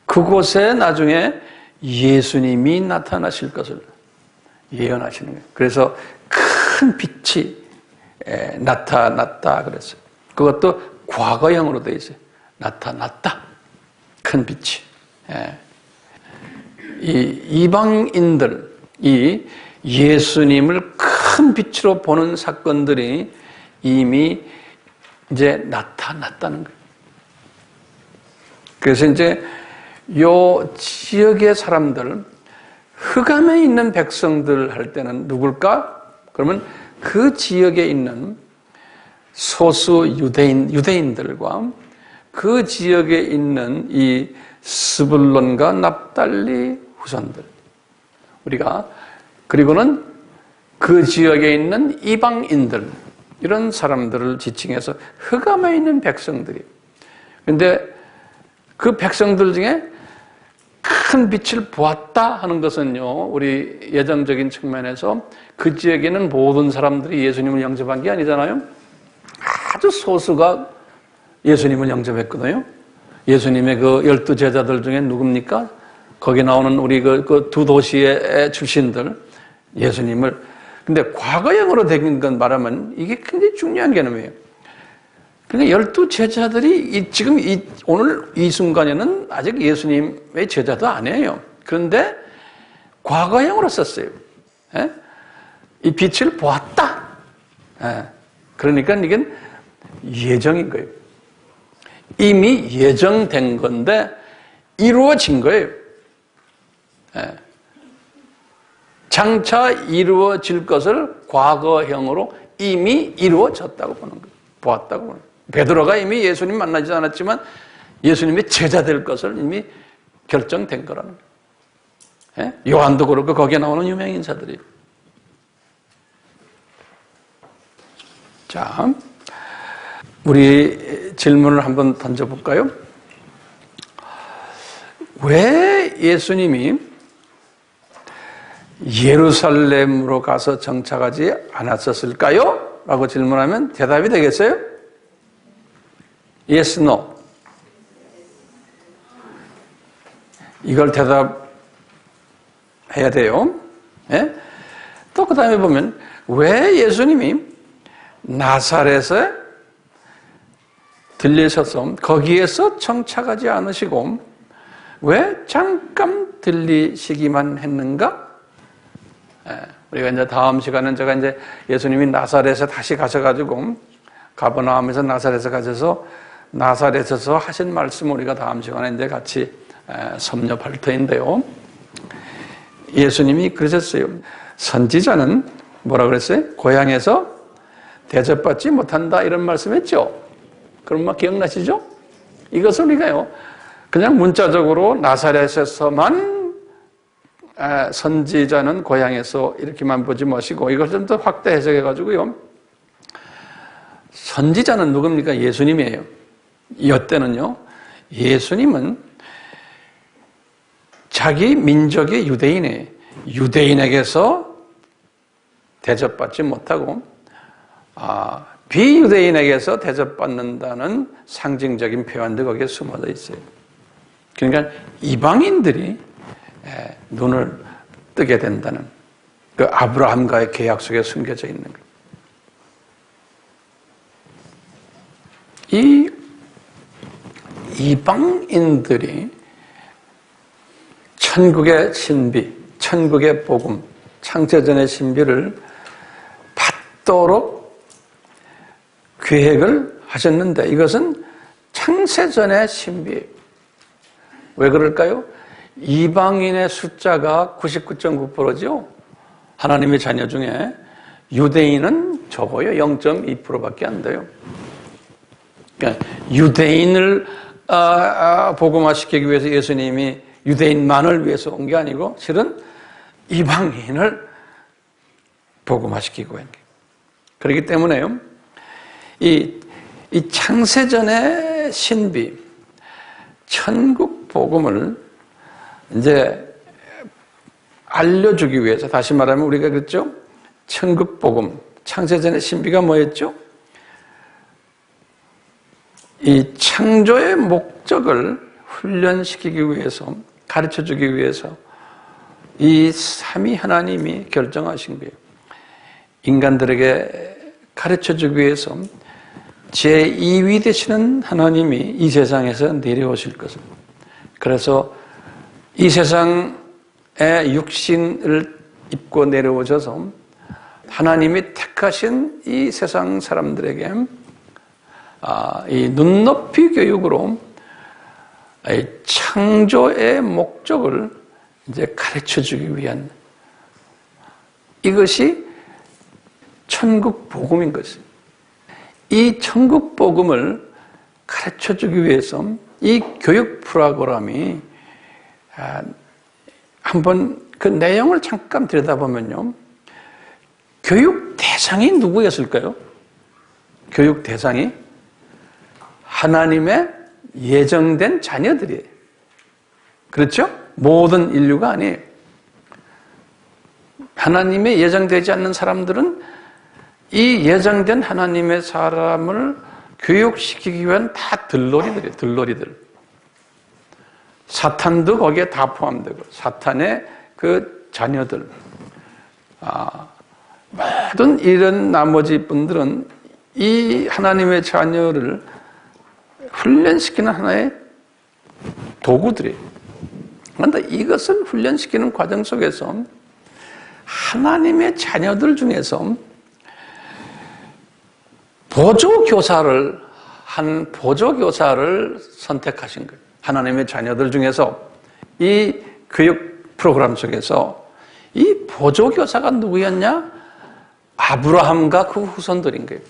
그곳에 나중에 예수님이 나타나실 것을 예언하시는 거예요. 그래서 큰 빛이 나타났다 그랬어요. 그것도 과거형으로 되어 있어요. 나타났다. 큰 빛이. 이 이방인들, 이 예수님을 큰 빛으로 보는 사건들이 이미 이제 나타났다는 거예요. 그래서 이제 요 지역의 사람들, 흑암에 있는 백성들 할 때는 누굴까? 그러면 그 지역에 있는 소수 유대인들과 그 지역에 있는 이 스불론과 납달리 후손들, 그리고는 그 지역에 있는 이방인들, 이런 사람들을 지칭해서 흑암에 있는 백성들이. 그런데 그 백성들 중에 큰 빛을 보았다 하는 것은요, 우리 예정적인 측면에서 그 지역에는 모든 사람들이 예수님을 영접한 게 아니잖아요. 아주 소수가 예수님을 영접했거든요. 예수님의 그 12 제자들 중에 누굽니까? 거기 나오는 우리 그 두 도시의 출신들, 예수님을. 근데 과거형으로 된 건 말하면 이게 굉장히 중요한 개념이에요. 그러니까 12 제자들이 지금 오늘 이 순간에는 아직 예수님의 제자도 아니에요. 그런데 과거형으로 썼어요. 이 빛을 보았다. 그러니까 이건 예정인 거예요. 이미 예정된 건데 이루어진 거예요. 장차 이루어질 것을 과거형으로 이미 이루어졌다고 보는 거예요. 보았다고 보는 거예요. 베드로가 이미 예수님 만나지 않았지만 예수님의 제자 될 것을 이미 결정된 거라는 거예요. 요한도 그렇고 거기에 나오는 유명 인사들이. 자, 우리 질문을 한번 던져볼까요? 왜 예수님이 예루살렘으로 가서 정착하지 않았었을까요? 라고 질문하면 대답이 되겠어요? Yes, no. 이걸 대답해야 돼요. 또 그 다음에 보면 왜 예수님이 나사렛에 들리셔서 거기에서 정착하지 않으시고 왜 잠깐 들리시기만 했는가? 우리가 이제 다음 시간은 제가 이제 예수님이 나사렛에 다시 가셔가지고 가버나움에서 나사렛에 가셔서 나사렛에서 하신 말씀 우리가 다음 시간에 이제 같이 섭렵할 터인데요. 예수님이 그러셨어요. 선지자는 뭐라 그랬어요? 고향에서 대접받지 못한다 이런 말씀했죠. 그럼 막 기억나시죠? 이것을 우리가요 그냥 문자적으로 나사렛에서만 선지자는 고향에서 이렇게만 보지 마시고 이걸 좀 더 확대 해석해가지고요. 선지자는 누굽니까? 예수님이에요. 이때는요. 예수님은 자기 민족의 유대인이에요. 유대인에게서 대접받지 못하고 비유대인에게서 대접받는다는 상징적인 표현도 거기에 숨어져 있어요. 그러니까 이방인들이 눈을 뜨게 된다는 그 아브라함과의 계약 속에 숨겨져 있는 거예요. 이 이방인들이 천국의 신비, 천국의 복음, 창세전의 신비를 받도록 계획을 하셨는데 이것은 창세전의 신비예요. 왜 그럴까요? 이방인의 숫자가 99.9%죠. 하나님의 자녀 중에 유대인은 적어요. 0.2%밖에 안 돼요. 그러니까 유대인을 복음화시키기 위해서 예수님이 유대인만을 위해서 온 게 아니고 실은 이방인을 복음화시키고 온 거예요. 그렇기 때문에요. 이 창세전의 신비, 천국 복음을 이제 알려주기 위해서, 다시 말하면 우리가 그랬죠? 천국 복음, 창세전의 신비가 뭐였죠? 이 창조의 목적을 훈련시키기 위해서, 가르쳐주기 위해서 이 삼위 하나님이 결정하신 거예요. 인간들에게 가르쳐주기 위해서 제2위 되시는 하나님이 이 세상에서 내려오실 것을. 그래서 이 세상에 육신을 입고 내려오셔서 하나님이 택하신 이 세상 사람들에게 이 눈높이 교육으로 창조의 목적을 이제 가르쳐주기 위한, 이것이 천국 복음인 것이에요. 이 천국 복음을 가르쳐주기 위해서 이 교육 프로그램이, 한번 그 내용을 잠깐 들여다보면요, 교육 대상이 누구였을까요? 교육 대상이 하나님의 예정된 자녀들이에요. 그렇죠? 모든 인류가 아니에요. 하나님의 예정되지 않는 사람들은 이 예정된 하나님의 사람을 교육시키기 위한 다 들러리들이에요. 들러리들. 사탄도 거기에 다 포함되고, 사탄의 그 자녀들, 모든 이런 나머지 분들은 이 하나님의 자녀를 훈련시키는 하나의 도구들이에요. 그런데 이것을 훈련시키는 과정 속에서 하나님의 자녀들 중에서 보조교사를 선택하신 거예요. 하나님의 자녀들 중에서 이 교육 프로그램 속에서 이 보조교사가 누구였냐? 아브라함과 그 후손들인 거예요.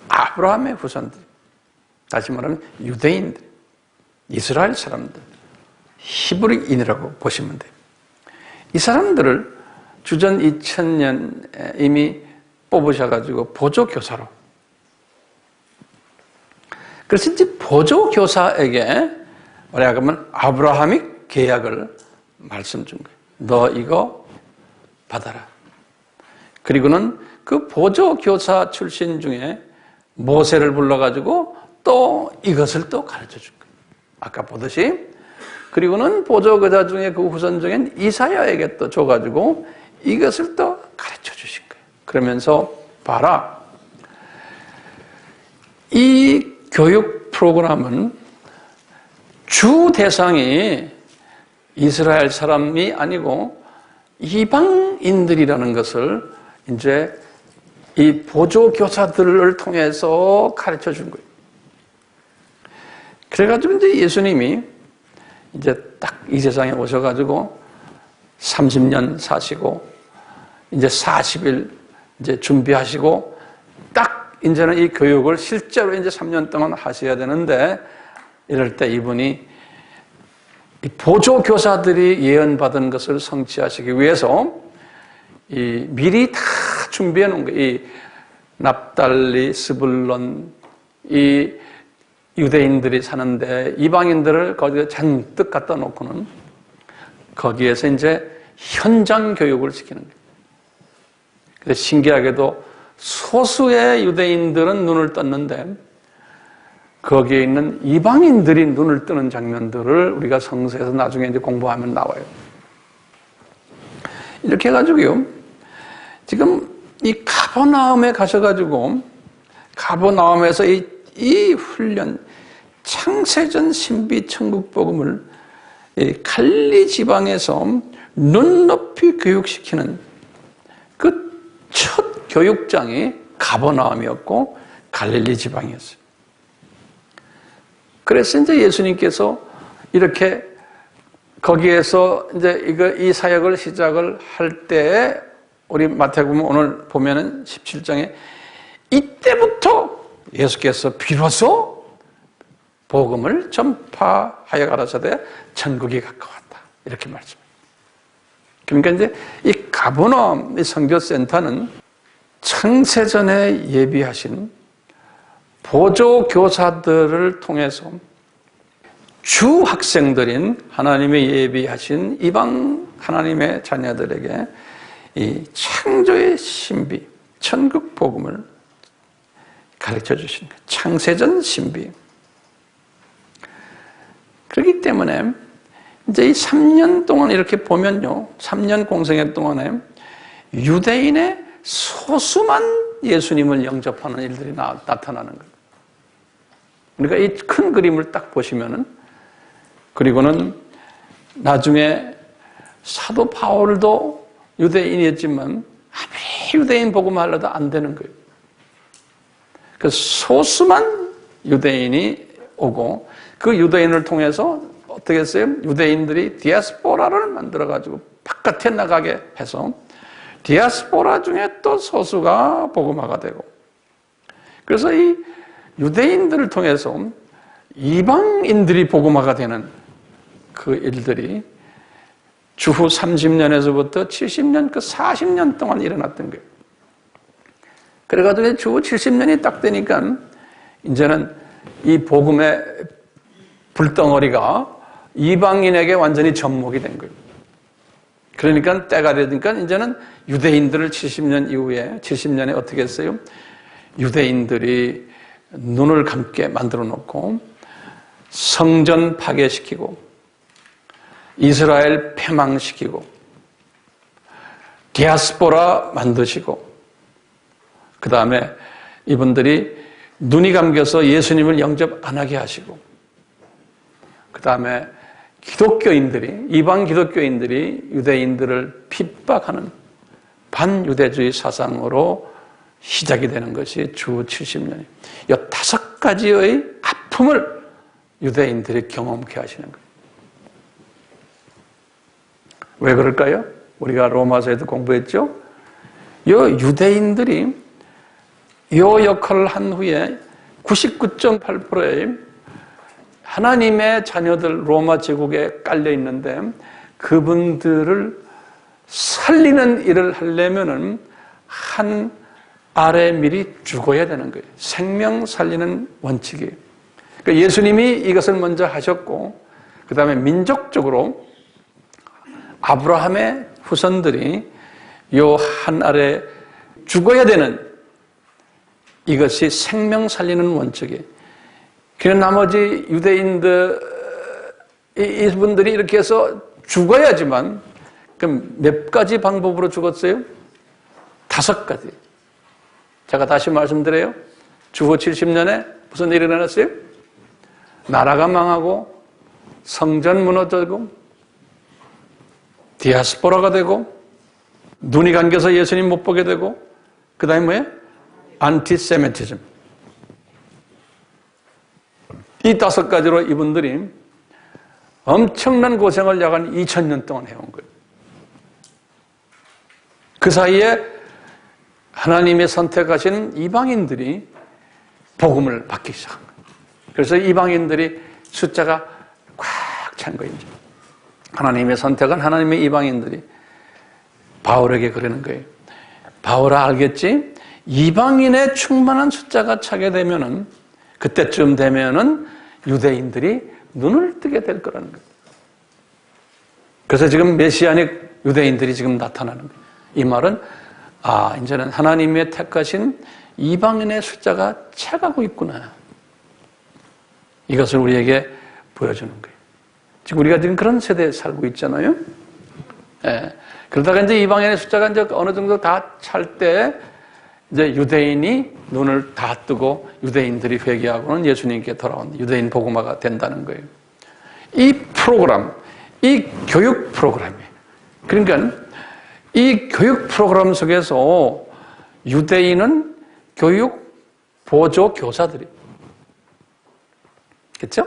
아브라함의 후손들. 다시 말하면 유대인들, 이스라엘 사람들, 히브리인이라고 보시면 돼요. 이 사람들을 주전 2000년 이미 뽑으셔가지고 보조교사로. 그래서 이제 보조교사에게 뭐라 하면 아브라함이 계약을 말씀 준 거예요. 너 이거 받아라. 그리고는 그 보조교사 출신 중에 모세를 불러가지고 또 이것을 또 가르쳐 준 거예요. 아까 보듯이. 그리고는 보조교사 중에 그 후손 중엔 이사야에게 또 줘가지고 이것을 또 가르쳐 주신 거예요. 그러면서 봐라. 이 교육 프로그램은 주 대상이 이스라엘 사람이 아니고 이방인들이라는 것을 이제 이 보조교사들을 통해서 가르쳐 준 거예요. 그래가지고 이제 예수님이 이제 딱 이 세상에 오셔가지고 30년 사시고 이제 40일 이제 준비하시고 딱 이제는 이 교육을 실제로 이제 3년 동안 하셔야 되는데, 이럴 때 이분이 이 보조교사들이 예언받은 것을 성취하시기 위해서 이 미리 다 준비해 놓은 거예요. 이 납달리, 스불론, 이 유대인들이 사는데 이방인들을 거기에 잔뜩 갖다 놓고는 거기에서 이제 현장 교육을 시키는 거예요. 그래서 신기하게도 소수의 유대인들은 눈을 떴는데 거기에 있는 이방인들이 눈을 뜨는 장면들을 우리가 성서에서 나중에 이제 공부하면 나와요. 이렇게 해가지고요, 지금 이 가버나움에 가셔가지고 가버나움에서 이 훈련, 창세전 신비 천국 복음을 갈릴리 지방에서 눈높이 교육시키는 그 첫 교육장이 가버나움이었고 갈릴리 지방이었어요. 그래서 이제 예수님께서 이렇게 거기에서 이제 이 사역을 시작을 할 때, 우리 마태복음 오늘 보면은 17장에 이때부터 예수께서 비로소 복음을 전파하여 가라사대 천국이 가까웠다, 이렇게 말씀해요. 그러니까 이제 이 가버나움 이 선교센터는 창세전에 예비하신 보조교사들을 통해서 주 학생들인 하나님의 예비하신 이방 하나님의 자녀들에게 이 창조의 신비, 천국 복음을 가르쳐 주신 거예요. 창세전 신비. 그렇기 때문에 이제 이 3년 동안 이렇게 보면요, 3년 공생애 동안에 유대인의 소수만 예수님을 영접하는 일들이 나타나는 거예요. 그러니까 이 큰 그림을 딱 보시면은, 그리고는 나중에 사도 바울도 유대인이었지만 아무리 유대인 복음을 하려도 안 되는 거예요. 그 소수만 유대인이 오고 그 유대인을 통해서 어떻게 했어요? 유대인들이 디아스포라를 만들어가지고 바깥에 나가게 해서 디아스포라 중에 또 소수가 복음화가 되고, 그래서 이 유대인들을 통해서 이방인들이 복음화가 되는 그 일들이 주후 30년에서부터 70년, 그 40년 동안 일어났던 거예요. 그래가지고 주후 70년이 딱 되니까 이제는 이 복음의 불덩어리가 이방인에게 완전히 접목이 된 거예요. 그러니까 때가 되니까 이제는 유대인들을 70년 이후에, 70년에 어떻게 했어요? 유대인들이 눈을 감게 만들어 놓고 성전 파괴시키고 이스라엘 패망시키고 디아스포라 만드시고, 그 다음에 이분들이 눈이 감겨서 예수님을 영접 안 하게 하시고, 그 다음에 기독교인들이, 이방 기독교인들이 유대인들을 핍박하는 반유대주의 사상으로 시작이 되는 것이 주 70년이에요. 이 5가지의 아픔을 유대인들이 경험케 하시는 거예요. 왜 그럴까요? 우리가 로마서에도 공부했죠? 이 유대인들이 이 역할을 한 후에 99.8%의 하나님의 자녀들 로마 제국에 깔려 있는데, 그분들을 살리는 일을 하려면은 한 알에 미리 죽어야 되는 거예요. 생명 살리는 원칙이에요. 그러니까 예수님이 이것을 먼저 하셨고, 그 다음에 민족적으로 아브라함의 후손들이 요 한 알에 죽어야 되는, 이것이 생명 살리는 원칙이에요. 그래서 나머지 유대인들, 이분들이 이렇게 해서 죽어야지만, 그럼 몇 가지 방법으로 죽었어요? 5가지. 제가 다시 말씀드려요. 주후 70년에 무슨 일이 일어났어요? 나라가 망하고, 성전 무너지고, 디아스포라가 되고, 눈이 감겨서 예수님 못 보게 되고, 그 다음에 뭐예요? 안티세미티즘. 이 5가지로 이분들이 엄청난 고생을 약 한 2000년 동안 해온 거예요. 그 사이에 하나님의 선택하신 이방인들이 복음을 받기 시작한 거예요. 그래서 이방인들이 숫자가 꽉 찬 거예요. 하나님의 선택한 하나님의 이방인들이 바울에게 그러는 거예요. 바울아, 알겠지? 이방인의 충만한 숫자가 차게 되면은, 그때쯤 되면은 유대인들이 눈을 뜨게 될 거라는 거예요. 그래서 지금 메시아닉 유대인들이 지금 나타나는 거예요. 이 말은, 이제는 하나님의 택하신 이방인의 숫자가 차가고 있구나. 이것을 우리에게 보여주는 거예요. 지금 우리가 지금 그런 세대에 살고 있잖아요. 예. 그러다가 이제 이방인의 숫자가 이제 어느 정도 다 찰 때, 이제 유대인이 눈을 다 뜨고 유대인들이 회개하고는 예수님께 돌아온 유대인 복음화가 된다는 거예요. 이 프로그램, 이 교육 프로그램이에요. 그러니까 이 교육 프로그램 속에서 유대인은 교육 보조 교사들이, 그렇죠?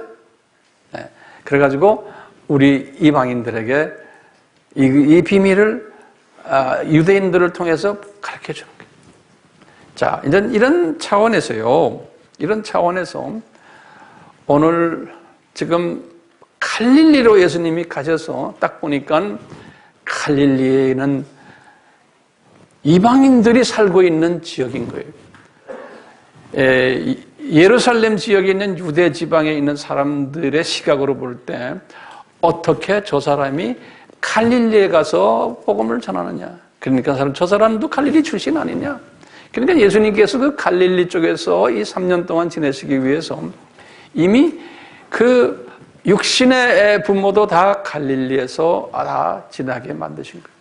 네. 그래가지고 우리 이방인들에게 이 비밀을 유대인들을 통해서 가르쳐 주는 거예요. 자, 이제 이런 차원에서요, 이런 차원에서 오늘 지금 갈릴리로 예수님이 가셔서 딱 보니까 갈릴리에는 이방인들이 살고 있는 지역인 거예요. 예루살렘 지역에 있는 유대 지방에 있는 사람들의 시각으로 볼 때 어떻게 저 사람이 갈릴리에 가서 복음을 전하느냐. 그러니까 저 사람도 갈릴리 출신 아니냐. 그러니까 예수님께서 그 갈릴리 쪽에서 이 3년 동안 지내시기 위해서 이미 그 육신의 부모도 다 갈릴리에서 다 지나게 만드신 거예요.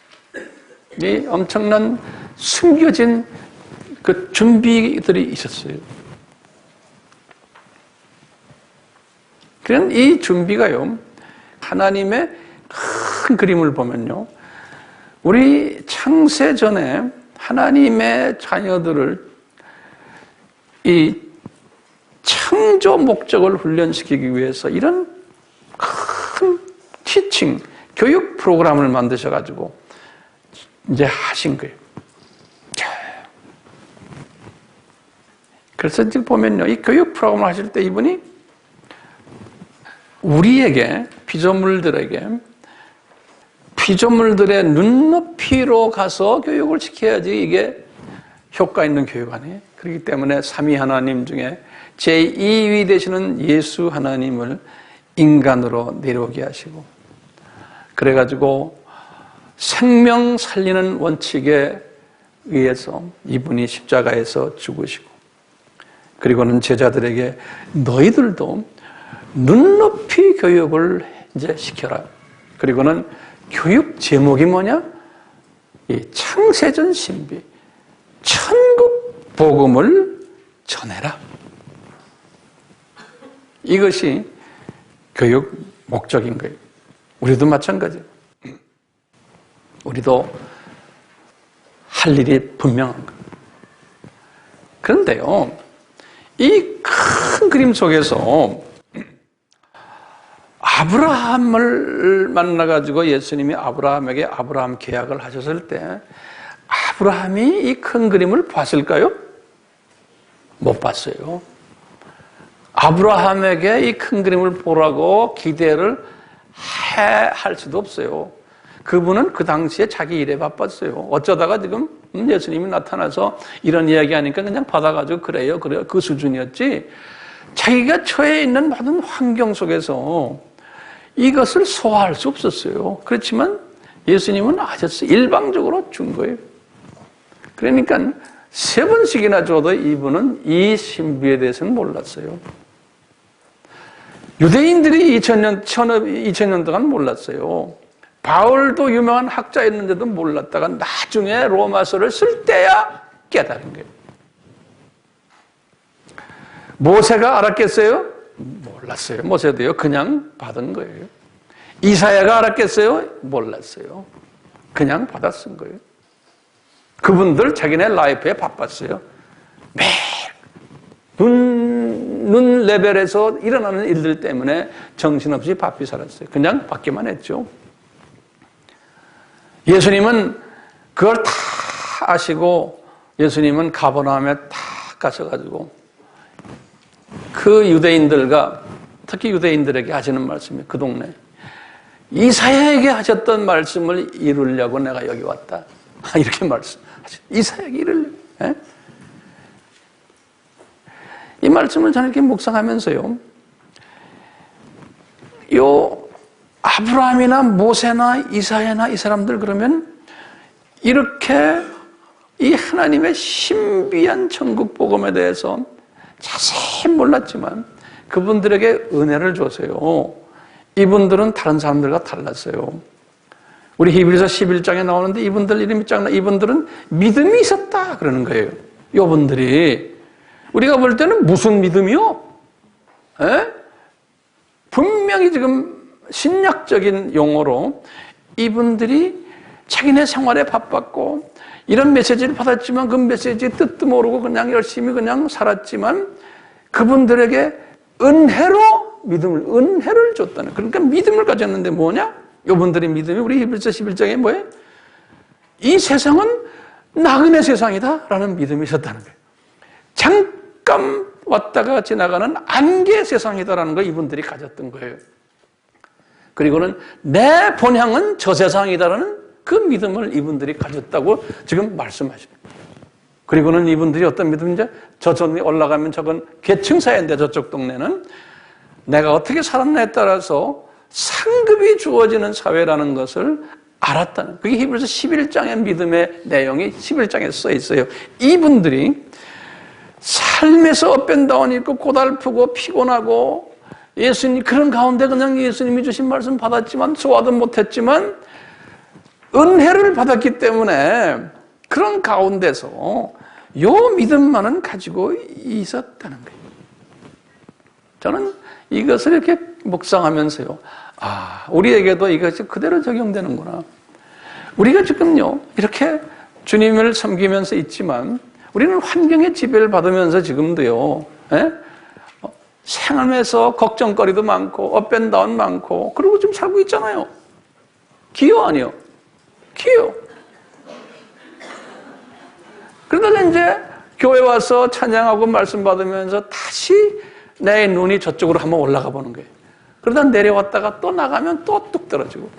이 엄청난 숨겨진 그 준비들이 있었어요. 그런 이 준비가요, 하나님의 큰 그림을 보면요, 우리 창세 전에 하나님의 자녀들을 이 창조 목적을 훈련시키기 위해서 이런 큰 티칭, 교육 프로그램을 만드셔가지고 이제 하신 거예요. 그래서 지금 보면요, 이 교육 프로그램을 하실 때 이분이 우리에게, 피조물들의 눈높이로 가서 교육을 시켜야지 이게 효과 있는 교육 아니에요. 그렇기 때문에 삼위 하나님 중에 제2위 되시는 예수 하나님을 인간으로 내려오게 하시고, 그래가지고 생명 살리는 원칙에 의해서 이분이 십자가에서 죽으시고, 그리고는 제자들에게 너희들도 눈높이 교육을 이제 시켜라. 그리고는 교육 제목이 뭐냐? 이 창세전 신비, 천국 복음을 전해라. 이것이 교육 목적인 거예요. 우리도 마찬가지예요. 우리도 할 일이 분명한 거예요. 그런데요, 이 큰 그림 속에서 아브라함을 만나가지고 예수님이 아브라함에게 아브라함 계약을 하셨을 때 아브라함이 이 큰 그림을 봤을까요? 못 봤어요. 아브라함에게 이 큰 그림을 보라고 기대를 할 수도 없어요. 그분은 그 당시에 자기 일에 바빴어요. 어쩌다가 지금 예수님이 나타나서 이런 이야기 하니까 그냥 받아가지고 그래요. 그 수준이었지. 자기가 처해 있는 모든 환경 속에서 이것을 소화할 수 없었어요. 그렇지만 예수님은 아셨어요. 일방적으로 준 거예요. 그러니까 3번씩이나 줘도 이분은 이 신비에 대해서는 몰랐어요. 유대인들이 2000년 동안 몰랐어요. 바울도 유명한 학자였는데도 몰랐다가 나중에 로마서를 쓸 때야 깨달은 거예요. 모세가 알았겠어요? 몰랐어요. 모세도요, 그냥 받은 거예요. 이사야가 알았겠어요? 몰랐어요. 그냥 받아 쓴 거예요. 그분들 자기네 라이프에 바빴어요. 매일 눈 레벨에서 일어나는 일들 때문에 정신없이 바삐 살았어요. 그냥 받기만 했죠. 예수님은 그걸 다 아시고 예수님은 가버나움에 다 가셔가지고 그 유대인들과 특히 유대인들에게 하시는 말씀이 그 동네 이사야에게 하셨던 말씀을 이루려고 내가 여기 왔다. 이렇게 말씀하시죠. 이사야에게 이루려고. 예? 이 말씀을 저는 이렇게 묵상하면서요. 아브라함이나 모세나 이사야나 이 사람들 그러면 이렇게 이 하나님의 신비한 천국 복음에 대해서 자세히 몰랐지만 그분들에게 은혜를 줬어요. 이분들은 다른 사람들과 달랐어요. 우리 히브리서 11장에 나오는데 이분들은 믿음이 있었다 그러는 거예요. 이분들이 우리가 볼 때는 무슨 믿음이요? 에? 분명히 지금 신약적인 용어로 이분들이 자기네 생활에 바빴고 이런 메시지를 받았지만 그 메시지의 뜻도 모르고 그냥 열심히 그냥 살았지만 그분들에게 은혜를 줬다는. 그러니까 믿음을 가졌는데 뭐냐? 이분들의 믿음이 우리 히브리서 11장에 뭐예요? 이 세상은 나그네 세상이다 라는 믿음이 있었다는 거예요. 잠깐 왔다가 지나가는 안개 세상이다라는 걸 이분들이 가졌던 거예요. 그리고는 내 본향은 저 세상이다라는 그 믿음을 이분들이 가졌다고 지금 말씀하십니다. 그리고는 이분들이 어떤 믿음인지 저쪽에 올라가면 저건 계층 사회인데 저쪽 동네는 내가 어떻게 살았냐에 따라서 상급이 주어지는 사회라는 것을 알았다는, 그게 히브리서 11장의 믿음의 내용이 11장에 써 있어요. 이분들이 삶에서 업앤다운이 있고 고달프고 피곤하고 예수님 그런 가운데 그냥 예수님이 주신 말씀 받았지만 소화도 못했지만 은혜를 받았기 때문에 그런 가운데서 요 믿음만은 가지고 있었다는 거예요. 저는 이것을 이렇게 묵상하면서요, 우리에게도 이것이 그대로 적용되는구나. 우리가 지금요 이렇게 주님을 섬기면서 있지만 우리는 환경의 지배를 받으면서 지금도요, 생활에서 걱정거리도 많고 업앤다운 많고 그러고 좀 살고 있잖아요. 기요 아니요? 기요. 그러다가 이제 교회 와서 찬양하고 말씀 받으면서 다시 내 눈이 저쪽으로 한번 올라가 보는 거예요. 그러다 내려왔다가 또 나가면 또 뚝 떨어지고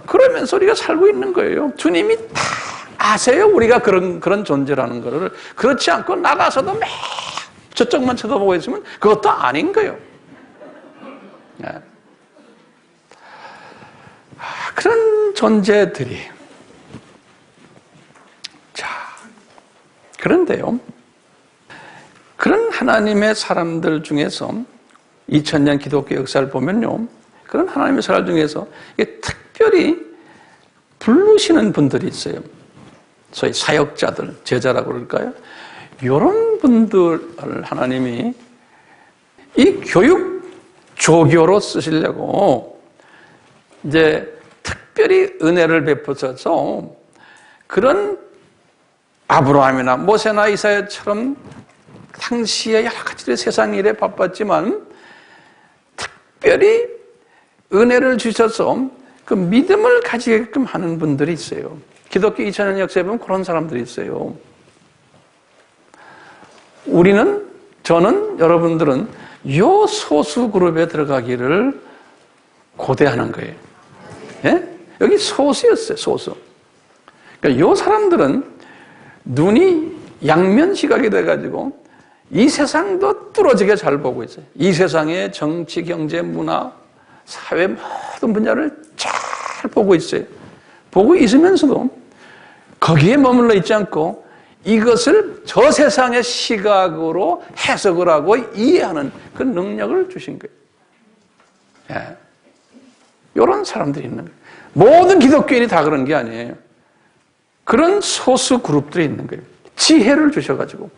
그러면서 우리가 살고 있는 거예요. 주님이 다 아세요. 우리가 그런 존재라는 거를. 그렇지 않고 나가서도 매 저쪽만 쳐다보고 있으면 그것도 아닌 거예요. 그런 존재들이. 자, 그런데요, 그런 하나님의 사람들 중에서 2000년 기독교 역사를 보면요, 그런 하나님의 사람 중에서 특별히 부르시는 분들이 있어요. 소위 사역자들, 제자라고 그럴까요? 이런 분들을 하나님이 이 교육 조교로 쓰시려고 이제 특별히 은혜를 베푸셔서 그런 아브라함이나 모세나 이사야처럼 당시에 여러 가지 세상 일에 바빴지만 특별히 은혜를 주셔서 그 믿음을 가지게끔 하는 분들이 있어요. 기독교 2000년 역사에 보면 그런 사람들이 있어요. 저는, 여러분들은 요 소수 그룹에 들어가기를 고대하는 거예요. 예? 여기 소수였어요, 소수. 그러니까 요 사람들은 눈이 양면 시각이 돼가지고 이 세상도 뚫어지게 잘 보고 있어요. 이 세상의 정치, 경제, 문화, 사회 모든 분야를 잘 보고 있어요. 보고 있으면서도 거기에 머물러 있지 않고 이것을 저 세상의 시각으로 해석을 하고 이해하는 그 능력을 주신 거예요. 예. 이런 사람들이 있는 거예요. 모든 기독교인이 다 그런 게 아니에요. 그런 소수 그룹들이 있는 거예요. 지혜를 주셔가지고.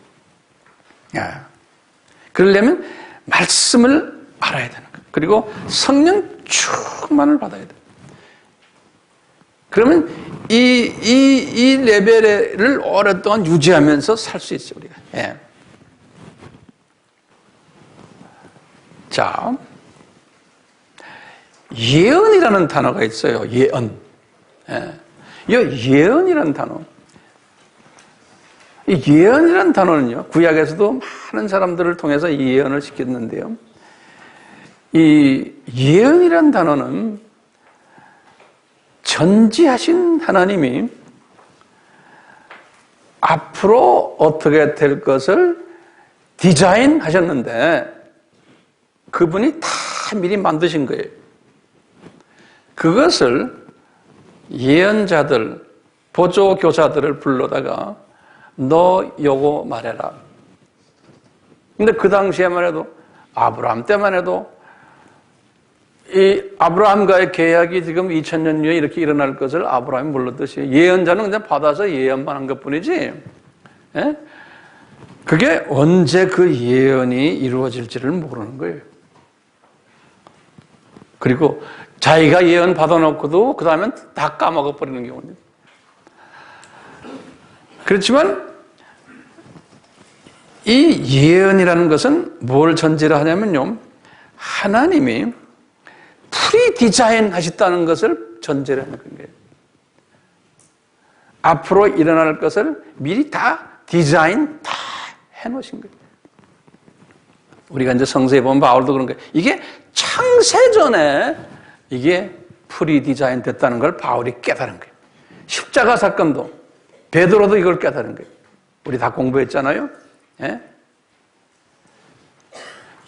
예. 그러려면 말씀을 알아야 되는 거예요. 그리고 성령 충만을 받아야 돼요. 그러면 이 레벨을 오랫동안 유지하면서 살 수 있어요, 우리가. 예. 자, 예언이라는 단어가 있어요. 예언. 예. 이 예언이라는 단어. 이 예언이라는 단어는요, 구약에서도 많은 사람들을 통해서 이 예언을 시켰는데요. 이 예언이라는 단어는 전지하신 하나님이 앞으로 어떻게 될 것을 디자인하셨는데 그분이 다 미리 만드신 거예요. 그것을 예언자들, 보조교사들을 불러다가 너 요거 말해라. 근데 그 당시에만 해도 아브라함 때만 해도 이 아브라함과의 계약이 지금 2000년 후에 이렇게 일어날 것을 아브라함이 몰랐듯이 예언자는 그냥 받아서 예언만 한 것뿐이지. 예? 그게 언제 그 예언이 이루어질지를 모르는 거예요. 그리고 자기가 예언 받아놓고도 그 다음엔 다 까먹어버리는 경우입니다. 그렇지만 이 예언이라는 것은 뭘 전제로 하냐면요, 하나님이 프리 디자인 하셨다는 것을 전제로 하는 거예요. 앞으로 일어날 것을 미리 다 디자인 다 해놓으신 거예요. 우리가 이제 성서에 보면 바울도 그런 거예요. 이게 창세전에 이게 프리 디자인 됐다는 걸 바울이 깨달은 거예요. 십자가 사건도 베드로도 이걸 깨달은 거예요. 우리 다 공부했잖아요. 예?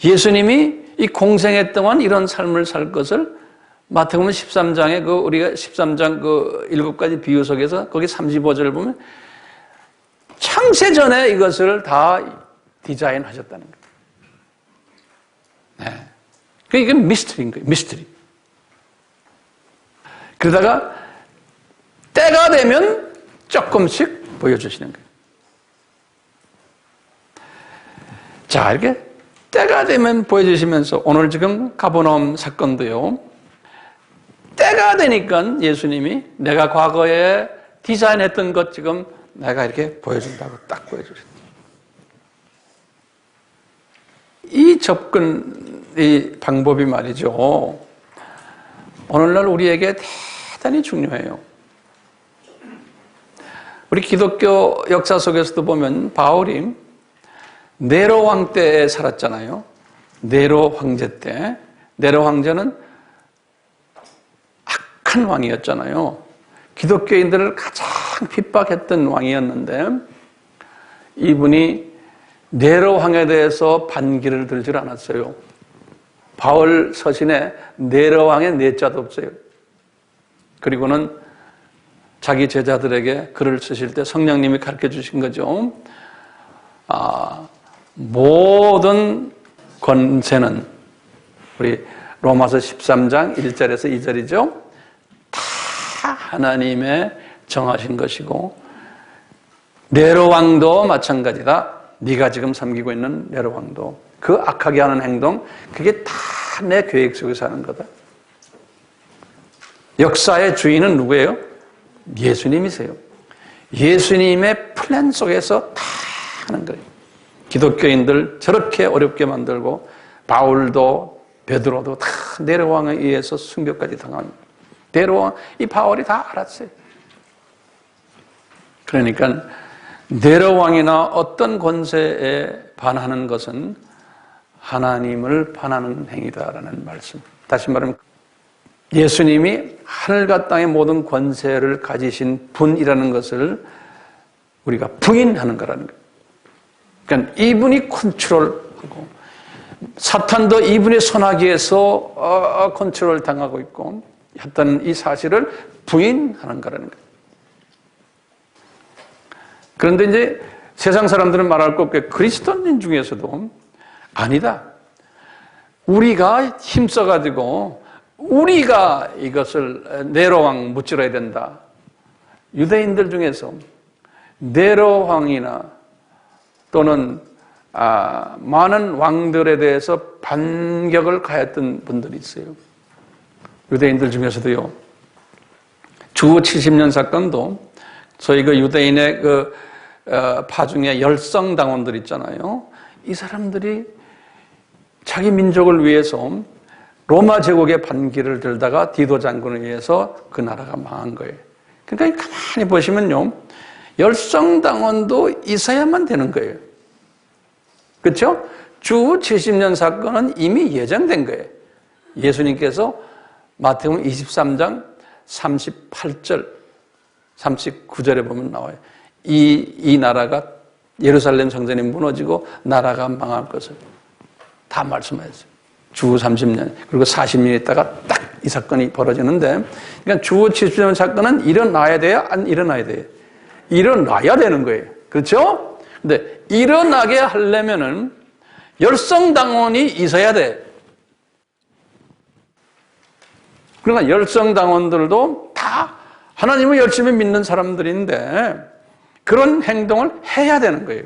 예수님이 이 공생애 동안 이런 삶을 살 것을 마태복음 13장에 우리가 13장 7가지 비유 속에서 거기 35절을 보면 창세 전에 이것을 다 디자인하셨다는 거예요. 네. 그게 미스터리인 거예요. 미스터리. 그러다가 때가 되면 조금씩 보여주시는 거예요. 자, 이렇게 때가 되면 보여주시면서 오늘 지금 가버나움 사건도요. 때가 되니까 예수님이 내가 과거에 디자인했던 것 지금 내가 이렇게 보여준다고 딱 보여주셨다. 이 접근의 방법이 말이죠. 오늘날 우리에게 대단히 중요해요. 우리 기독교 역사 속에서도 보면 바울이 네로 왕 때에 살았잖아요. 네로 황제 때. 네로 황제는 악한 왕이었잖아요. 기독교인들을 가장 핍박했던 왕이었는데 이분이 네로 왕에 대해서 반기를 들질 않았어요. 바울 서신에 네로 왕의 네자도 없어요. 그리고는 자기 제자들에게 글을 쓰실 때 성령님이 가르쳐 주신 거죠. 모든 권세는 우리 로마서 13장 1절에서 2절이죠. 다 하나님의 정하신 것이고 네로 왕도 마찬가지다. 네가 지금 섬기고 있는 네로 왕도 그 악하게 하는 행동 그게 다 내 계획 속에서 하는 거다. 역사의 주인은 누구예요? 예수님이세요. 예수님의 플랜 속에서 다 하는 거예요. 기독교인들 저렇게 어렵게 만들고 바울도 베드로도 다 네로 왕에 의해서 순교까지 당한 네로 왕, 이 바울이 다 알았어요. 그러니까 네로 왕이나 어떤 권세에 반하는 것은 하나님을 반하는 행위다라는 말씀. 다시 말하면 예수님이 하늘과 땅의 모든 권세를 가지신 분이라는 것을 우리가 부인하는 거라는 거예요. 그러니까 이분이 컨트롤하고 사탄도 이분의 손아귀에서 컨트롤 당하고 있고 했던 이 사실을 부인하는 거라는 거예요. 그런데 이제 세상 사람들은 말할 것 없게 그리스도인 중에서도 아니다. 우리가 힘써가지고 우리가 이것을 네로 왕 무찌러야 된다. 유대인들 중에서 네로 왕이나 또는 많은 왕들에 대해서 반격을 가했던 분들이 있어요. 유대인들 중에서도요. 주 70년 사건도 저희 유대인의 파중에 열성당원들 있잖아요. 이 사람들이 자기 민족을 위해서 로마 제국의 반기를 들다가 디도 장군에 의해서 그 나라가 망한 거예요. 그러니까 가만히 보시면요. 열성당원도 있어야만 되는 거예요. 그렇죠? 주 70년 사건은 이미 예정된 거예요. 예수님께서 마태복음 23장 38절, 39절에 보면 나와요. 이 나라가 예루살렘 성전이 무너지고 나라가 망할 것을 다 말씀하셨어요. 주 30년 그리고 40년 있다가 딱 이 사건이 벌어지는데 그러니까 주 70년 사건은 일어나야 돼요? 안 일어나야 돼요? 일어나야 되는 거예요. 그렇죠? 근데 일어나게 하려면은 열성당원이 있어야 돼. 그러니까 열성당원들도 다 하나님을 열심히 믿는 사람들인데 그런 행동을 해야 되는 거예요.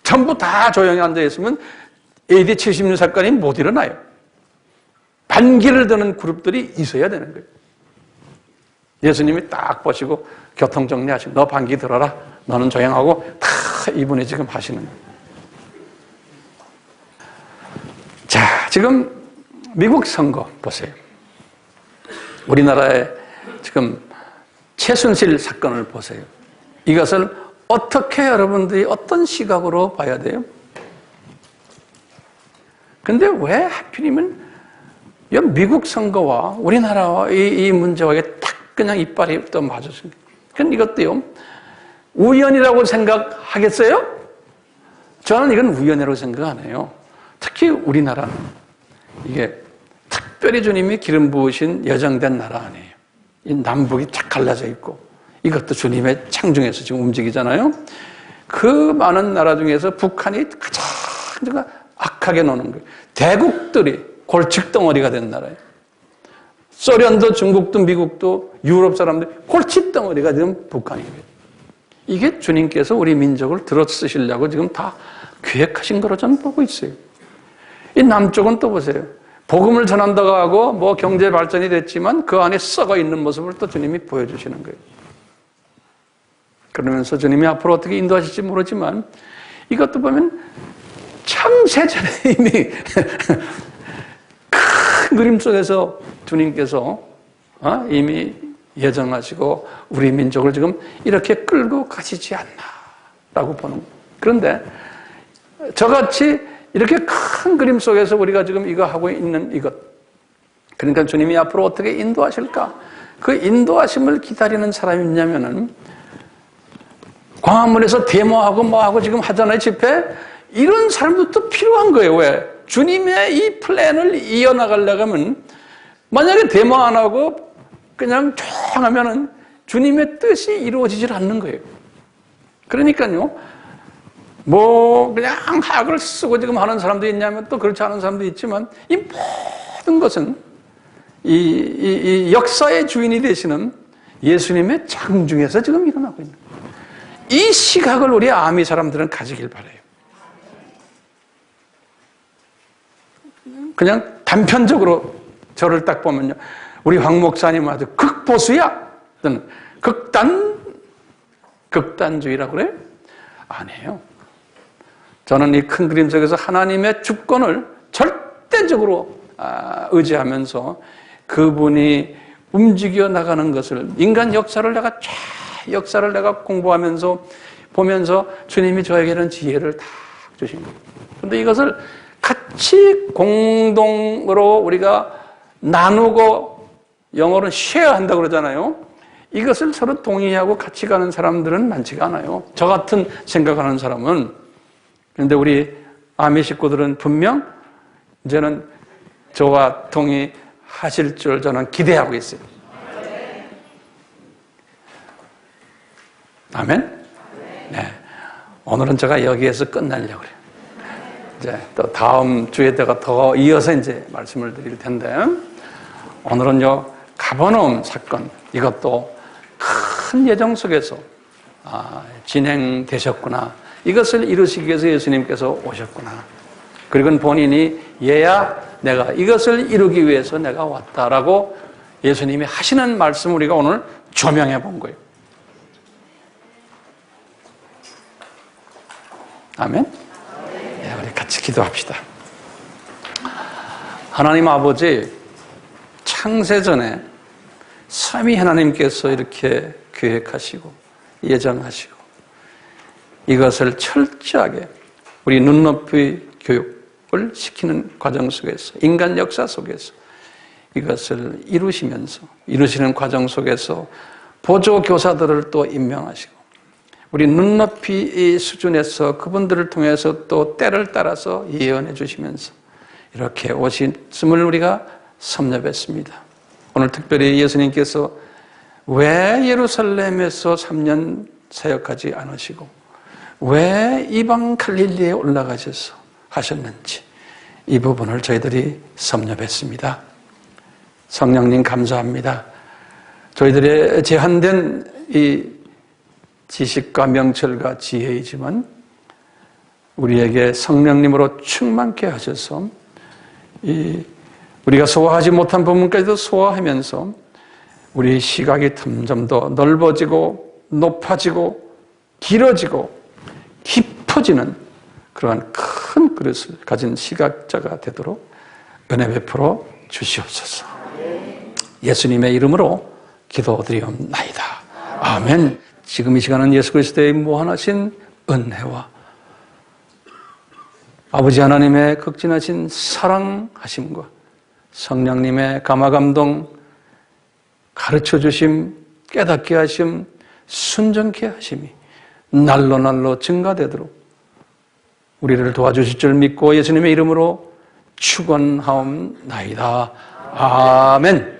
전부 다 조용히 앉아있으면 AD 70년 사건이 못 일어나요. 반기를 드는 그룹들이 있어야 되는 거예요. 예수님이 딱 보시고 교통정리하시고 너 반기 들어라. 너는 조용하고 다 이분이 지금 하시는 거예요. 자, 지금 미국 선거 보세요. 우리나라의 지금 최순실 사건을 보세요. 이것을 어떻게 여러분들이 어떤 시각으로 봐야 돼요? 근데 왜 하필이면 미국 선거와 우리나라와 이 문제와 딱 그냥 이빨이 또 맞았습니다. 그럼 이것도요, 우연이라고 생각하겠어요? 저는 이건 우연이라고 생각 안 해요. 특히 우리나라는 이게 특별히 주님이 기름 부으신 예정된 나라 아니에요. 이 남북이 쫙 갈라져 있고 이것도 주님의 창중에서 지금 움직이잖아요. 그 많은 나라 중에서 북한이 가장 악하게 노는 거예요. 대국들이 골칫덩어리가 된 나라예요. 소련도 중국도 미국도 유럽 사람들이 골칫덩어리가 된 북한이에요. 이게 주님께서 우리 민족을 들어 쓰시려고 지금 다 계획하신 거로 저는 보고 있어요. 이 남쪽은 또 보세요. 복음을 전한다고 하고 뭐 경제 발전이 됐지만 그 안에 썩어 있는 모습을 또 주님이 보여주시는 거예요. 그러면서 주님이 앞으로 어떻게 인도하실지 모르지만 이것도 보면 창세전에 이미 큰 그림 속에서 주님께서 이미 예정하시고 우리 민족을 지금 이렇게 끌고 가시지 않나라고 보는 거예요. 그런데 저같이 이렇게 큰 그림 속에서 우리가 지금 이거 하고 있는 이것, 그러니까 주님이 앞으로 어떻게 인도하실까? 그 인도하심을 기다리는 사람이 있냐면은 광화문에서 데모하고 뭐하고 지금 하잖아요, 집회. 이런 사람들도 필요한 거예요. 왜? 주님의 이 플랜을 이어나가려면 만약에 데모 안 하고 그냥 조용하면은 주님의 뜻이 이루어지질 않는 거예요. 그러니까요, 뭐 그냥 학을 쓰고 지금 하는 사람도 있냐면 또 그렇지 않은 사람도 있지만 이 모든 것은 이 역사의 주인이 되시는 예수님의 창중에서 지금 일어나고 있는 거예요. 이 시각을 우리 아미 사람들은 가지길 바라요. 그냥 단편적으로 저를 딱 보면요, 우리 황 목사님 아주 극보수야, 극단주의라고 그래요? 아니에요. 저는 이 큰 그림 속에서 하나님의 주권을 절대적으로 의지하면서 그분이 움직여 나가는 것을, 인간 역사를 내가 공부하면서 보면서 주님이 저에게는 지혜를 다 주신 거예요. 그런데 이것을 같이 공동으로 우리가 나누고, 영어로는 쉐어한다고 그러잖아요. 이것을 서로 동의하고 같이 가는 사람들은 많지가 않아요. 저 같은 생각하는 사람은. 그런데 우리 아미 식구들은 분명 이제는 저와 동의하실 줄 저는 기대하고 있어요. 아멘? 네. 오늘은 제가 여기에서 끝내려고 그래요. 이제 또 다음 주에다가 더 이어서 이제 말씀을 드릴 텐데, 오늘은요, 가버나움 사건, 이것도 큰 예정 속에서 진행되셨구나. 이것을 이루시기 위해서 예수님께서 오셨구나. 그리고 본인이 얘야, 내가 이것을 이루기 위해서 내가 왔다라고 예수님이 하시는 말씀 우리가 오늘 조명해 본 거예요. 아멘? 네, 우리 같이 기도합시다. 하나님 아버지, 창세전에 삼위 하나님께서 이렇게 계획하시고 예정하시고 이것을 철저하게 우리 눈높이 교육을 시키는 과정 속에서, 인간 역사 속에서 이것을 이루시는 과정 속에서 보조교사들을 또 임명하시고 우리 눈높이 수준에서 그분들을 통해서 또 때를 따라서 예언해 주시면서 이렇게 오셨음을 우리가 섭렵했습니다. 오늘 특별히 예수님께서 왜 예루살렘에서 3년 사역하지 않으시고 왜 이방 갈릴리에 올라가셔서 하셨는지 이 부분을 저희들이 섭렵했습니다. 성령님 감사합니다. 저희들의 제한된 이 지식과 명철과 지혜이지만 우리에게 성령님으로 충만케 하셔서 우리가 소화하지 못한 부분까지도 소화하면서 우리 시각이 점점 더 넓어지고 높아지고 길어지고 깊어지는 그러한 큰 그릇을 가진 시각자가 되도록 은혜 베풀어 주시옵소서. 예수님의 이름으로 기도드리옵나이다. 아멘. 지금 이 시간은 예수 그리스도의 무한하신 은혜와 아버지 하나님의 극진하신 사랑하심과 성령님의 감화감동, 가르쳐 주심, 깨닫게 하심, 순종케 하심이 날로 날로 증가되도록 우리를 도와주실 줄 믿고 예수님의 이름으로 축원하옵나이다. 아멘.